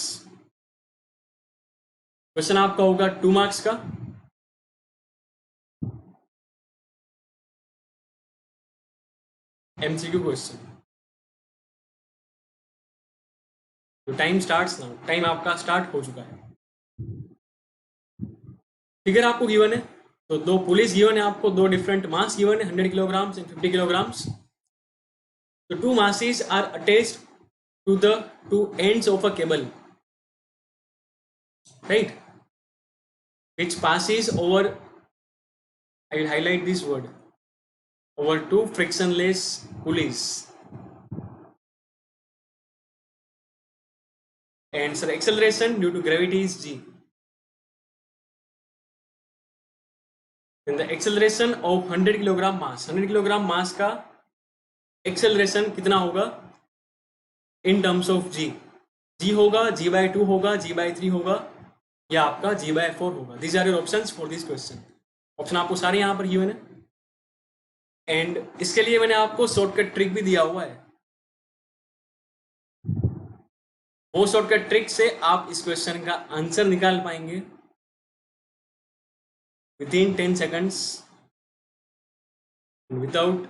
Question आपका होगा 2 मार्क्स का। MCQ question. तो टाइम स्टार्ट्स नाउ, टाइम आपका स्टार्ट हो चुका है। फिगर आपको गिवन है, तो 2 पुलिस गिवन है आपको, 2 डिफरेंट मास गिवन है, 100 kilograms and 50 kilograms. The 2 masses are attached to the 2 ends of a cable. right? Which passes over, I will highlight this word, over two frictionless pulleys. And sir, acceleration due to gravity is g. Then the acceleration of 100 kilogram mass, 100 kilogram मास का acceleration कितना होगा इन terms of जी? जी होगा, g/2 होगा, g/3 होगा, या आपका g/4 होगा. These are your options for this question. Option आपको सारे यहाँ पर गिवन है. एंड इसके लिए मैंने आपको शॉर्टकट ट्रिक भी दिया हुआ है. वो शॉर्टकट ट्रिक से आप इस क्वेश्चन का आंसर निकाल पाएंगे within 10 seconds without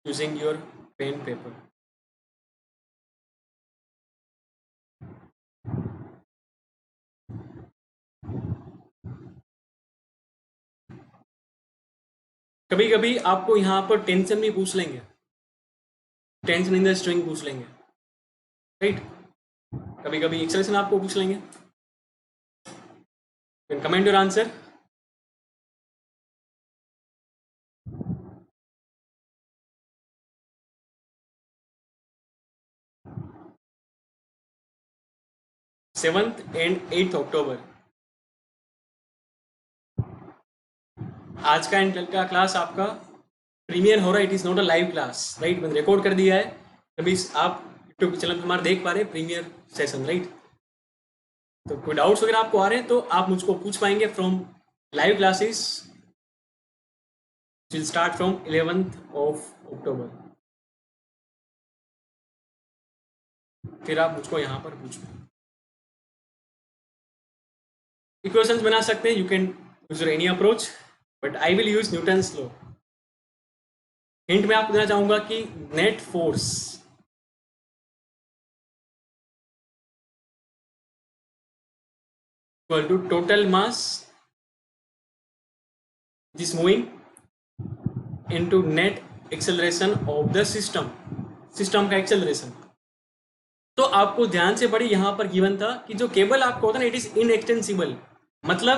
using your pen paper. कभी कभी आपको यहाँ पर टेंशन भी पूछ लेंगे, टेंशन इन द स्ट्रिंग पूछ लेंगे, राइट? कभी कभी एक्सेलेरेशन आपको पूछ लेंगे. Comment your answer. Seventh and 8th अक्टूबर आज का एंड कल का क्लास आपका प्रीमियर हो रहा है. It is not a live class, right? मैंने रिकॉर्ड कर दिया है. अभी आप यूट्यूब चैनल पर हमारे देख पा रहे हैं प्रीमियर सेशन, राइट? तो कोई डाउट्स वगैरह आपको आ रहे हैं तो आप मुझको पूछ पाएंगे from live classes will start from 11th of October. फिर आप मुझको यहाँ पर पूछ पाएंगे. इक्वेशंस बना सकते हैं. You can use any approach, but I will use Newton's law. Hint में आपको देना चाहूंगा कि net force equal to total mass जिस moving into net acceleration of the system. System का एक्सेलरेशन. तो आपको ध्यान से पढ़ी, यहां पर गिवन था कि जो केबल आपको होता है ना, इट इज इनएक्सटेंसिबल. मतलब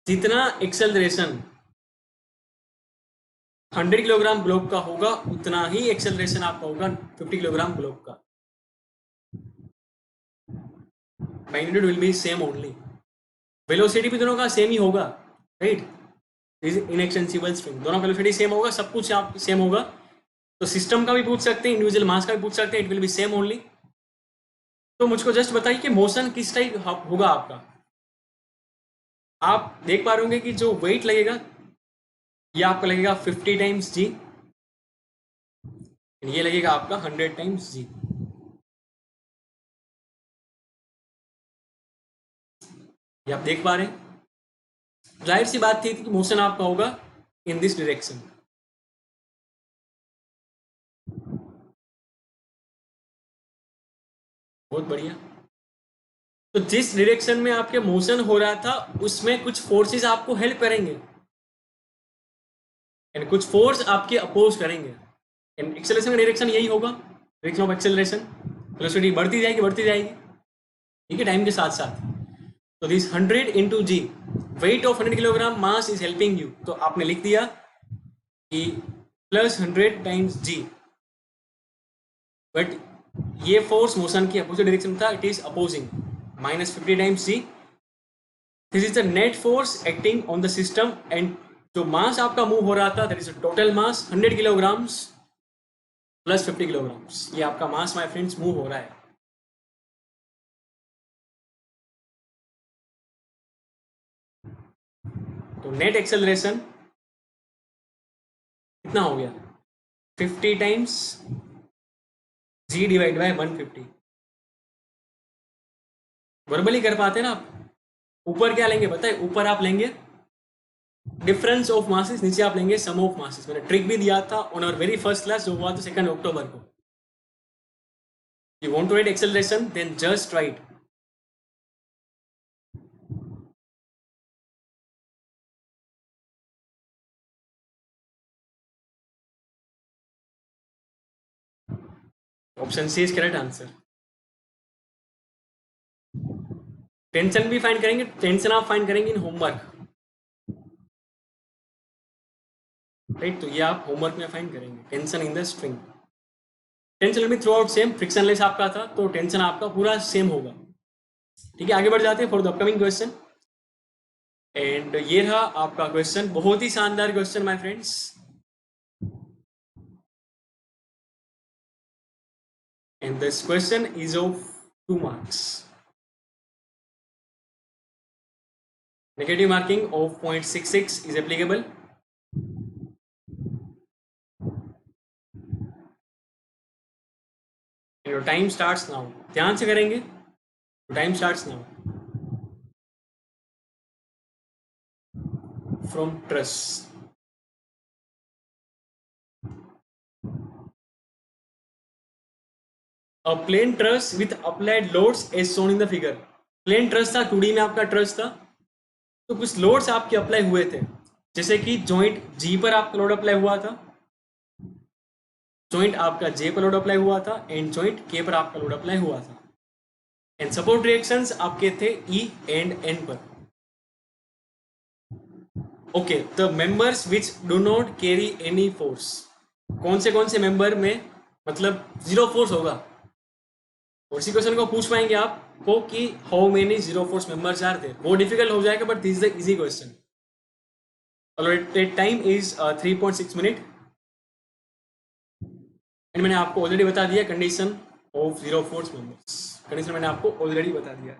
जितना एक्सेलरेशन 100 किलोग्राम ब्लॉक का होगा उतना ही एक्सेलरेशन आपका होगा 50 किलोग्राम ब्लॉक का. Magnitude will be same only. Velocity भी दोनों का सेम ही होगा, राइट? इनएक्सटेंसिबल स्ट्रिंग, दोनों का वेलोसिटी सेम होगा, सब कुछ आप सेम होगा. तो सिस्टम का भी पूछ सकते हैं, इंडिविजुअल मास का भी पूछ सकते हैं. It will B same only. तो मुझको जस्ट बताइए कि मोशन किस टाइप होगा आपका. आप देख पा रहे होंगे कि जो वेट लगेगा ये आपका लगेगा 50 टाइम्स जी, ये लगेगा आपका 100 टाइम्स जी. ये आप देख पा रहे हैं. जाहिर सी बात थी कि मोशन आपका होगा इन दिस डायरेक्शन. बहुत बढ़िया. तो जिस डायरेक्शन में आपके मोशन हो रहा था उसमें कुछ फोर्सेस आपको हेल्प करेंगे एंड कुछ फोर्स आपके अपोज करेंगे. एंड एक्सेलरेशन का डायरेक्शन यही होगा, डायरेक्शन ऑफ एक्सेलरेशन. वेलोसिटी बढ़ती जाएगी, ठीक है, टाइम के साथ साथ. तो this 100 into g, weight of 100 kilogram mass is helping you. तो आपने लिख दिया कि प्लस 100 टाइम्स जी. बट ये फोर्स मोशन की अपोजिट डायरेक्शन था, it is opposing, minus 50 times g. This is the net force acting on the system. And जो mass आपका मूव हो रहा था that is total mass 100 kilograms plus 50 kilograms. ये आपका मास माय फ्रेंड्स मूव हो रहा है. तो नेट एक्सेलरेशन कितना हो गया? 50 times g divide by 150. Verbally कर पाते हैं ना आप. ऊपर क्या लेंगे पता है? ऊपर आप लेंगे डिफरेंस ऑफ मासेस, नीचे आप लेंगे सम ऑफ मासेस. मैंने ट्रिक भी दिया था on our very first class जो हुआ था 2 अक्टूबर को. You want to write acceleration then just write option C is correct answer. Tension भी फाइंड करेंगे, टेंशन आप फाइंड करेंगे इन होमवर्क, राइट। तो ये आप होमवर्क में फाइंड करेंगे, tension in the string. Tension will be through out same, frictionless आपका था तो टेंशन आपका पूरा सेम होगा। ठीक है, आगे बढ़ जाते हैं for the upcoming question. And ये रहा आपका क्वेश्चन, बहुत ही शानदार question my friends. And this question is of 2 marks. Negative marking of 0.66 is applicable. And your time starts now. ध्यान से करेंगे, time starts now. From truss, a plane truss with applied loads as shown in the figure. Plane truss था, 2D में आपका truss था, तो कुछ loads आपके अप्लाई हुए थे, जैसे कि जॉइंट जी पर आपका लोड अप्लाई हुआ था, जॉइंट आपका जे पर लोड अप्लाई हुआ था, एंड जॉइंट के पर आपका लोड अप्लाई हुआ था। एंड सपोर्ट रिएक्शंस आपके थे ई एंड एन पर। Okay, the members which do not carry any force, कौन से मेंबर में मतलब जीरो फोर्स होगा। और इसी क्वेश्चन को पूछ पाएंगे आपको कि how many zero force members are there, वो डिफिकल्ट हो जाएगा, but this is the easy question. Time is 3.6 minute. And मैंने आपको ऑलरेडी बता दिया condition of zero force members, condition मैंने आपको ऑलरेडी बता दिया।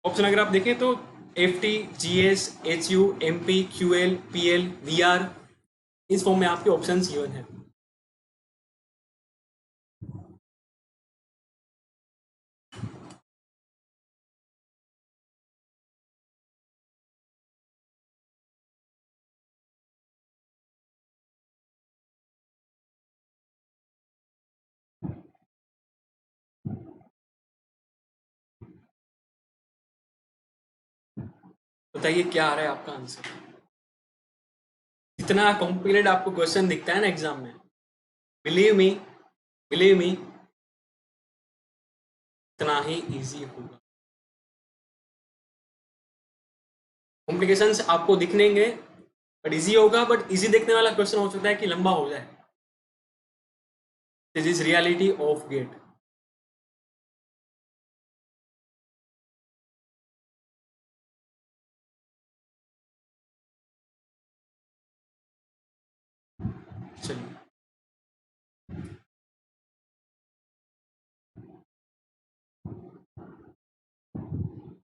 ऑप्शन अगर आप देखें तो FT, GS, HU, MP, QL, PL, VR, इस फॉर्म में आपके ऑप्शन गिवन है। बताइए क्या आ रहा है आपका आंसर। इतना कॉम्प्लिकेटेड आपको क्वेश्चन दिखता है ना एग्जाम में, बिलीव मी इतना ही इजी होगा। कॉम्प्लिकेशंस आपको दिखनेंगे बट इजी होगा, बट इजी देखने वाला क्वेश्चन हो सकता है कि लंबा हो जाए। This is reality of GATE. चलिए,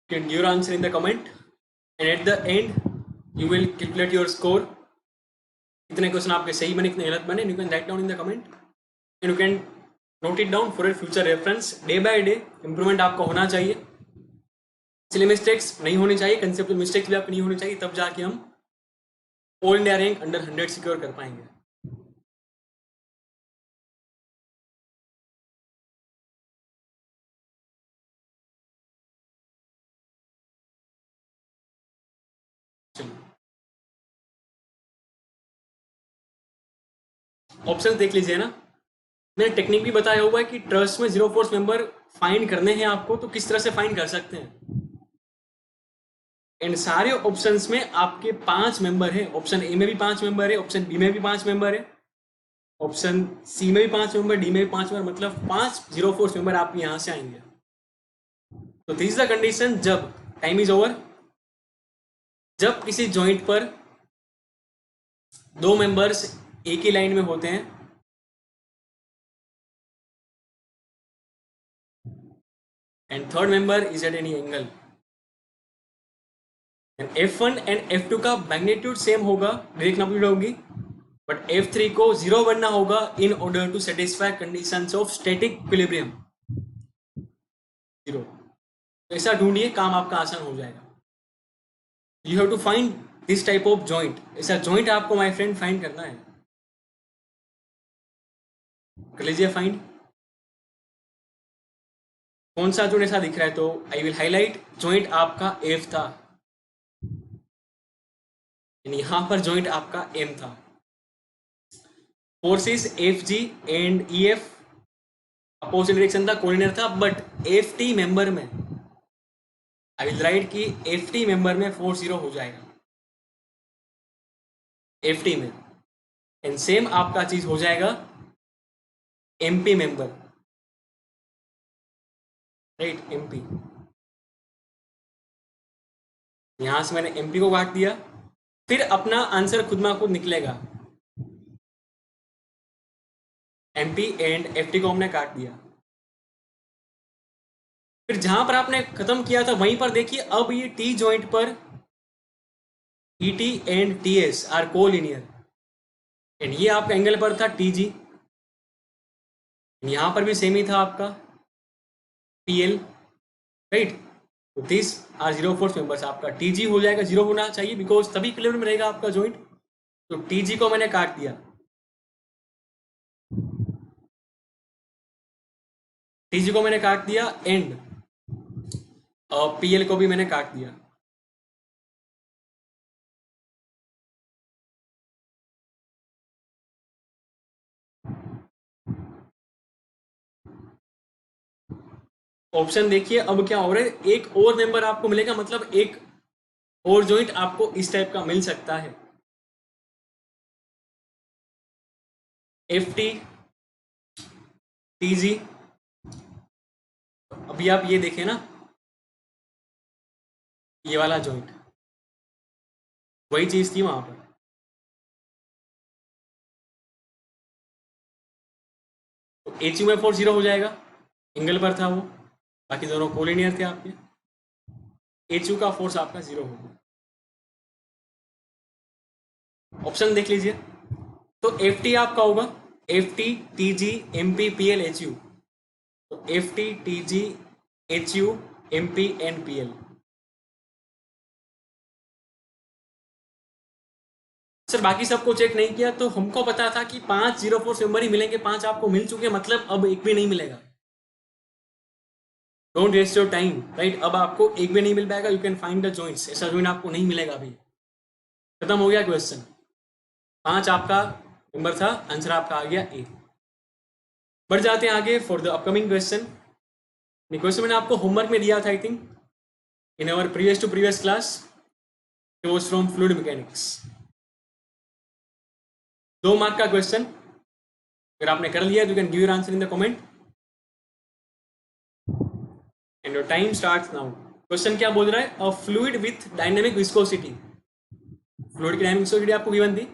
can give your answer in the comment and at the end you will calculate your score. कितने क्वेश्चन आपके सही बने, कितने गलत बने, you can write down in the comment and you can note it down for a future reference. Day by day improvement आपका होना चाहिए, इसलिए मिस्टेक्स नहीं होनी चाहिए, कंसेप्चुअल मिस्टेक्स भी आपकी नहीं होनी चाहिए, तब जाके हम all India rank under 100 secure कर पाएंगे। ऑप्शन देख लीजिए ना, मैंने टेक्निक भी बताया हुआ है कि ट्रस्ट में जीरो फोर्स मेंबर फाइंड करने हैं आपको, तो किस तरह से फाइंड कर सकते हैं। एंड सारे ऑप्शंस में आपके 5 मेंबर है, ऑप्शन ए में भी 5 मेंबर है, ऑप्शन बी में भी 5 मेंबर है, ऑप्शन सी में भी 5 मेंबर, डी में भी 5 मेंबर, मतलब 5 जीरो फोर्स मेंबर आपके यहां से आएंगे। तो दिस इज द कंडीशन जब टाइम इज ओवर, जब किसी जॉइंट पर 2 मेंबर्स एक ही लाइन में होते हैं and third member is at any angle, and F1 and F2 का मैग्नीट्यूड सेम होगा, डायरेक्ट एम्पलीट्यूड होगी, बट F3 को 0 बनना होगा in order to satisfy conditions of static equilibrium 0। तो ऐसा ढूंढिए, काम आपका आसान हो जाएगा। You have to find this type of joint, ऐसा जॉइंट आपको माय फ्रेंड फाइंड करना है। कर लीजिए फाइंड, कौन सा जॉइंट ऐसा दिख रहा है, तो आई विल हाईलाइट जॉइंट आपका F था, यहां पर जॉइंट आपका M था। Forces FG and EF opposite direction था, कोलिनियर था, बट एफ मेंबर में आई विल राइट कि एफ मेंबर में फोर्स जीरो हो जाएगा एफ में, एंड सेम आपका चीज हो जाएगा एमपी मेंबर, राइट, एमपी। यहां से मैंने एमपी को काट दिया, फिर अपना आंसर खुद में खुद निकलेगा। एमपी एंड एफटी को हमने काट दिया। फिर जहां पर आपने खत्म किया था वहीं पर देखिए, अब ये टी जॉइंट पर ET and TS are collinear, and ये आपका एंगल पर था टीजी, यहां पर भी सेम ही था आपका पीएल, राइट। तो this are zero force members. आपका टीजी हो जाएगा, जीरो होना चाहिए बिकॉज तभी इक्विलिब्रियम में रहेगा आपका जॉइंट। तो टीजी को मैंने काट दिया, टीजी को मैंने काट दिया, एंड पीएल को भी मैंने काट दिया। ऑप्शन देखिए अब क्या हो रहा है, एक और मेंबर आपको मिलेगा, मतलब एक और जॉइंट आपको इस टाइप का मिल सकता है। एफ टी टीजी, अभी आप ये देखें ना, ये वाला जॉइंट वही चीज थी वहां पर। तो एच यू में फोर्स जीरो हो जाएगा, एंगल पर था वो, बाकी दोनों कोलिनियर थे आपके। एच यू का फोर्स आपका जीरो होगा। ऑप्शन देख लीजिए, तो एफ टी आपका होगा F T T G M P P L H U. तो F T T G H U M P and P L. Sir बाकी सबको चेक नहीं किया, तो हमको पता था कि 5 जीरो फोर्स मेंबर ही मिलेंगे, 5 आपको मिल चुके, मतलब अब एक भी नहीं मिलेगा। Don't waste your time, right. अब आपको एक भी नहीं मिल पाएगा, you can find the joints, ऐसा जॉइंट आपको नहीं मिलेगा अभी। खत्म हो गया क्वेश्चन। 5 आपका नंबर था, आंसर आपका आ गया ए। बढ़ जाते हैं आगे for the upcoming question. Question मैंने आपको होमवर्क में दिया था, I think in our previous to previous class, it was from fluid mechanics. 2 mark का क्वेश्चन, अगर आपने कर लिया you can give your answer in the comment, and your time starts now. Question क्या बोल रहा है, a fluid with dynamic viscosity, fluid की डायनेमिक विस्कोसिटी आपको गिवन थी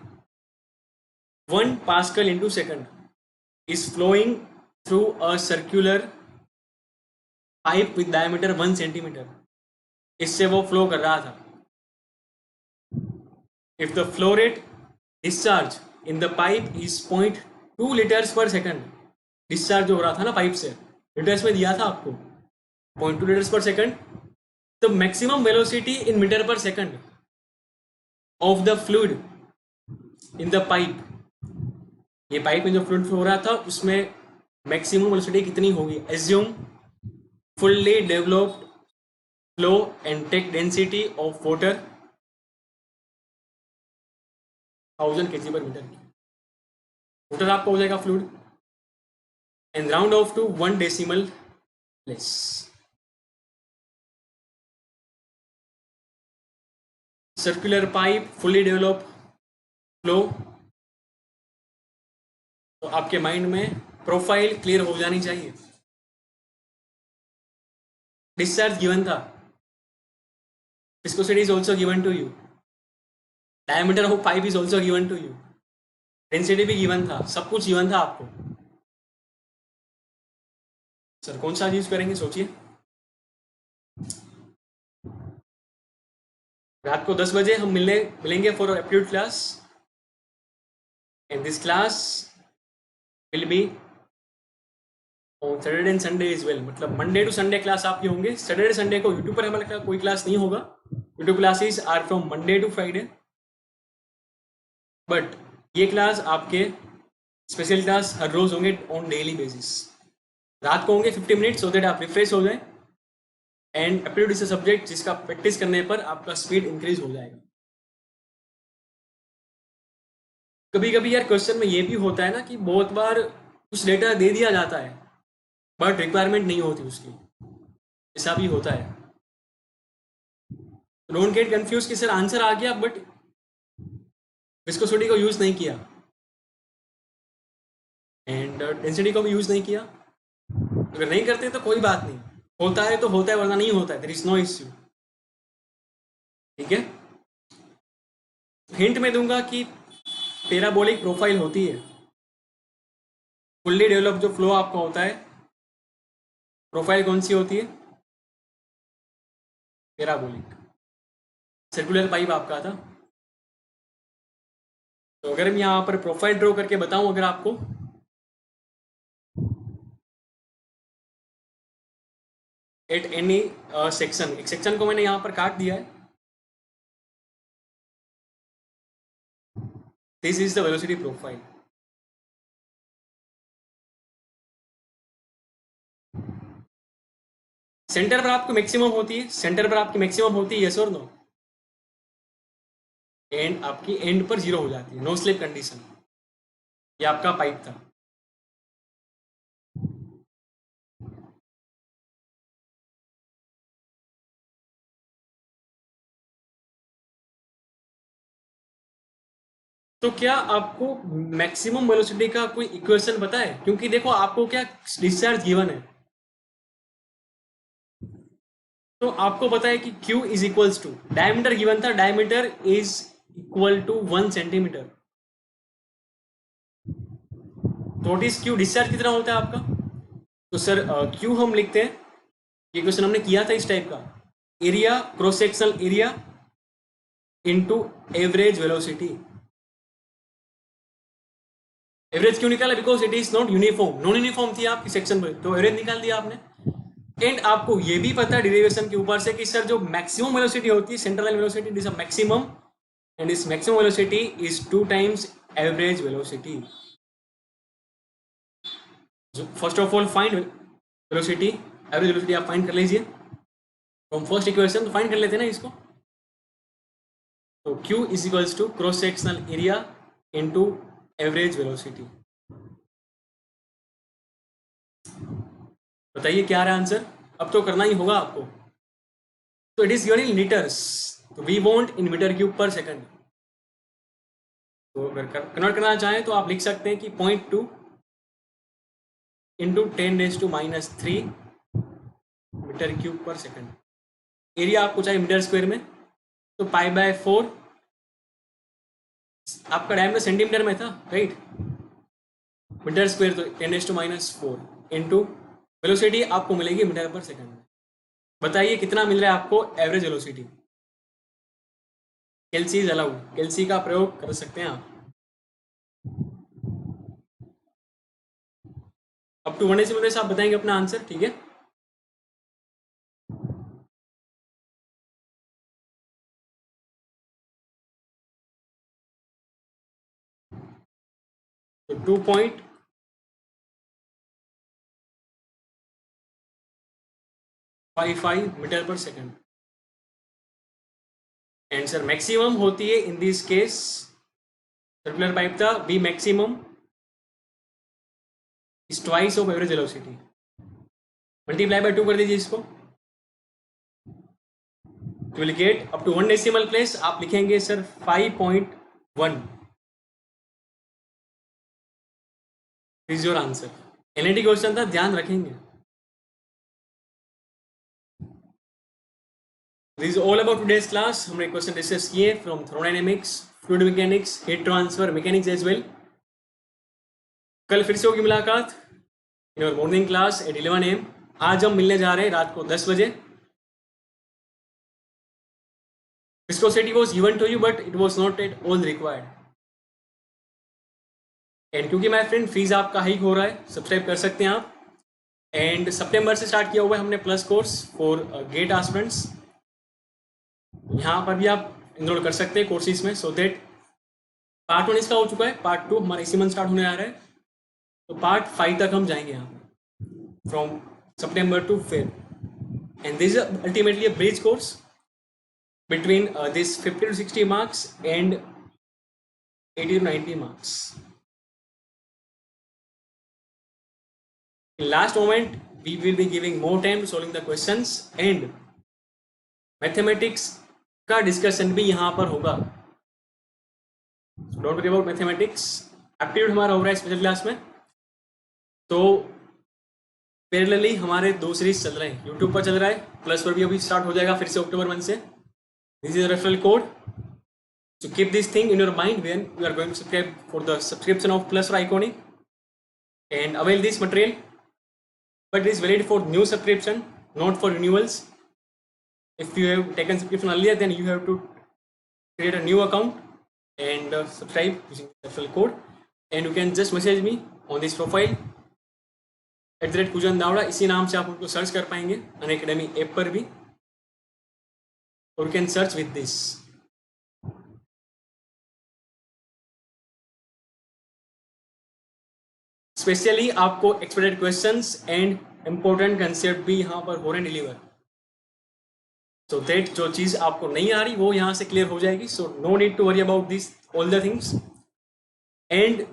1 pascal into second, is flowing through a circular pipe with diameter 1 centimetre. इससे वो flow कर रहा था। If the flow rate discharge in the pipe is 0.2 litres per second, discharge जो हो रहा था ना पाइप से, लीटर्स में दिया था आपको 0.2 litres per second, the maximum velocity in metre per second of the fluid in the pipe, ये पाइप में जो फ्लूइड फ्लो हो रहा था उसमें मैक्सिमम वेलोसिटी कितनी होगी। Assume fully developed flow and take density of water 1000 kg per metre. Water आपका हो जाएगा fluid, and round off to 1 decimal place. Circular pipe, fully develop flow, तो आपके माइंड में प्रोफाइल क्लियर हो जानी चाहिए। डिस्चार्ज गिवन था, viscosity is also given to you, diameter of pipe is also given to you, density भी given था, सब कुछ गिवन था आपको। सर कौन सा यूज करेंगे सोचिए। रात को 10 बजे हम मिलेंगे for aptitude class, and this class will be on Saturday and Sunday is well, मतलब मंडे टू संडे क्लास आपके होंगे। सैटरडे संडे को यूट्यूब पर हमारे कोई क्लास नहीं होगा, YouTube classes are from Monday to Friday, but ये क्लास आपके स्पेशल क्लास हर रोज होंगे ऑन डेली बेसिस। रात को होंगे 50 मिनट, सो दैट आप रिफ्रेश हो जाए, and aptitude is a subject जिसका प्रैक्टिस करने पर आपका स्पीड इंक्रीज हो जाएगा। कभी कभी यार क्वेश्चन में ये भी होता है ना कि बहुत बार कुछ डेटा दे दिया जाता है, बट रिक्वायरमेंट नहीं होती उसकी, ऐसा भी होता है। डोंट गेट कंफ्यूज कि सर आंसर आ गया बट विस्कोसिटी को यूज नहीं किया एंड डेंसिटी को भी यूज नहीं किया। अगर नहीं करते तो कोई बात नहीं, होता है तो होता है वरना नहीं होता है, देयर इज नो इश्यू। ठीक है, हिंट में दूंगा कि पैराबोलिक प्रोफाइल होती है, फुल्ली डेवलप जो फ्लो आपका होता है, प्रोफाइल कौन सी होती है? पैराबोलिक। सर्कुलर पाइप आपका था। तो अगर मैं यहाँ पर प्रोफाइल ड्रॉ करके बताऊं अगर आपको, एट एनी सेक्शन, एक सेक्शन को मैंने यहाँ पर काट दिया है, this is the velocity profile. Centre पर आपको मैक्सिमम होती है, सेंटर पर आपकी मैक्सिमम होती है, यस और नो? एंड आपकी एंड पर जीरो हो जाती है, नो स्लिप कंडीशन। ये आपका पाइप था। तो क्या आपको मैक्सिमम वेलोसिटी का कोई इक्वेशन पता है? क्योंकि देखो आपको क्या डिस्चार्ज गिवन है, तो आपको पता है कि Q is equals to diameter given था, diameter is equal to 1 centimetre. तो व्हाट इज Q, डिस्चार्ज कितना होता है आपका? तो सर Q हम लिखते हैं, ये क्वेश्चन हमने किया था इस टाइप का, area cross sectional area into average velocity. Average क्यों निकाला? Because it is not uniform, non uniform थी आपकी सेक्शन पर, तो एवरेज निकाल दिया आपने। एंड आपको ये भी पता है डेरिवेशन के ऊपर से कि सर जो मैक्सिमम वेलोसिटी होती है, central line velocity, it is a maximum and इस maximum velocity is 2 times average velocity. First of all find velocity, average velocity आप फाइंड कर लीजिए फ्रॉम फर्स्ट इक्वेशन, तो फाइंड कर लेते हैं ना इसको। तो Q is equals to cross sectional area into average velocity. बताइए क्या रहा आंसर? अब तो करना ही होगा आपको। तो it is given in litres, तो we want in metre cube per second. तो अगर कन्वर्ट करना चाहें तो आप लिख सकते हैं कि 0.2 into 10⁻³ metre cube per second. Area आपको चाहिए मीटर स्क्वायर में, तो π/4, आपका डायमीटर सेंटीमीटर में था राइट, मीटर स्क्वायर तो 10⁻⁴ इंटू वेलोसिटी आपको मिलेगी मीटर पर सेकंड में। बताइए कितना मिल रहा है आपको average velocity? Calci is allowed, calci का प्रयोग कर सकते हैं आप। अप टू 1 डेसिमल से आप बताएंगे अपना आंसर, ठीक है? तो 2.55 metre per second. And sir maximum होती है in this case, circular pipe था, V maximum is twice of average velocity. Multiply by 2 कर दीजिए इसको, you will get up to 1 decimal place आप लिखेंगे sir 5.1 is your answer. NIT question था, ध्यान रखेंगे। This is all about today's class. हमने क्वेश्चन डिस्कस किए from thermodynamics, fluid mechanics, heat transfer, mechanics as well. कल फिर से होगी मुलाकात in your morning class at 11 AM। आज हम मिलने जा रहे हैं रात को 10 बजे। Viscosity was given to you but it was not at all required। And क्योंकि माय फ्रेंड फीस आपका हाइक हो रहा है, सब्सक्राइब कर सकते हैं आप। एंड सितंबर से स्टार्ट किया हुआ है हमने plus course for GATE aspirants, यहाँ पर भी आप इनरोल कर सकते हैं कोर्सेज में, सो दैट पार्ट 1 इसका हो चुका है, पार्ट 2 हमारा इसी मंथ स्टार्ट होने आ रहा है, तो पार्ट 5 तक हम जाएंगे यहाँ पर from September to Feb. And this is ultimately a bridge course between this 50 to 60 marks and 80 to 90 marks। In last moment we will be giving more time to solving the questions and mathematics का discussion भी यहाँ पर होगा. Don't worry about mathematics. Aptitude हमारा हो रहा है special class में. तो पैरेलली हमारे 2 सीरीज चल रहे हैं. यूट्यूब पर चल रहा है, प्लस पर भी अभी स्टार्ट हो जाएगा फिर से अक्टूबर 1 से. This is referral code. So keep this thing in your mind when you are going to subscribe for the subscription of Plus or Iconic and avail this material. But it is valid for new subscription, not for renewals. If you have taken subscription earlier, then you have to create a new account and subscribe using the referral code. And you can just message me on this profile @Pujan Davda. इसी नाम से आप उनको search कर पाएंगे Unacademy app पर भी. और you can search with this. Specially आपको expected questions and important concept भी यहाँ पर हो रहे हैं डिलीवर. सो दैट जो चीज़ आपको नहीं आ रही वो यहाँ से क्लियर हो जाएगी. So no need to worry about this all the things. And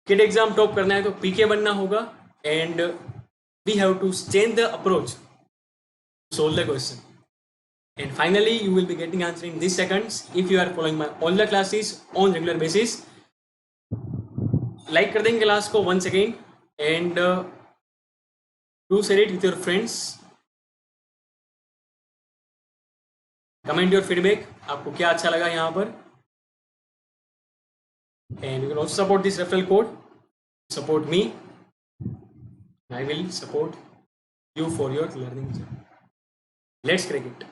किड एग्जाम टॉप करना है तो पीके बनना होगा. And we have to change the approach, solve the question. And finally you will be getting answer in this seconds if you are following my all the classes on regular basis. Like कर देंगे class को once again and do share it with your friends. Comment your feedback, आपको क्या अच्छा लगा यहाँ पर. And you can also support this referral code. Support me, I will support you for your learning journey. Let's crack it.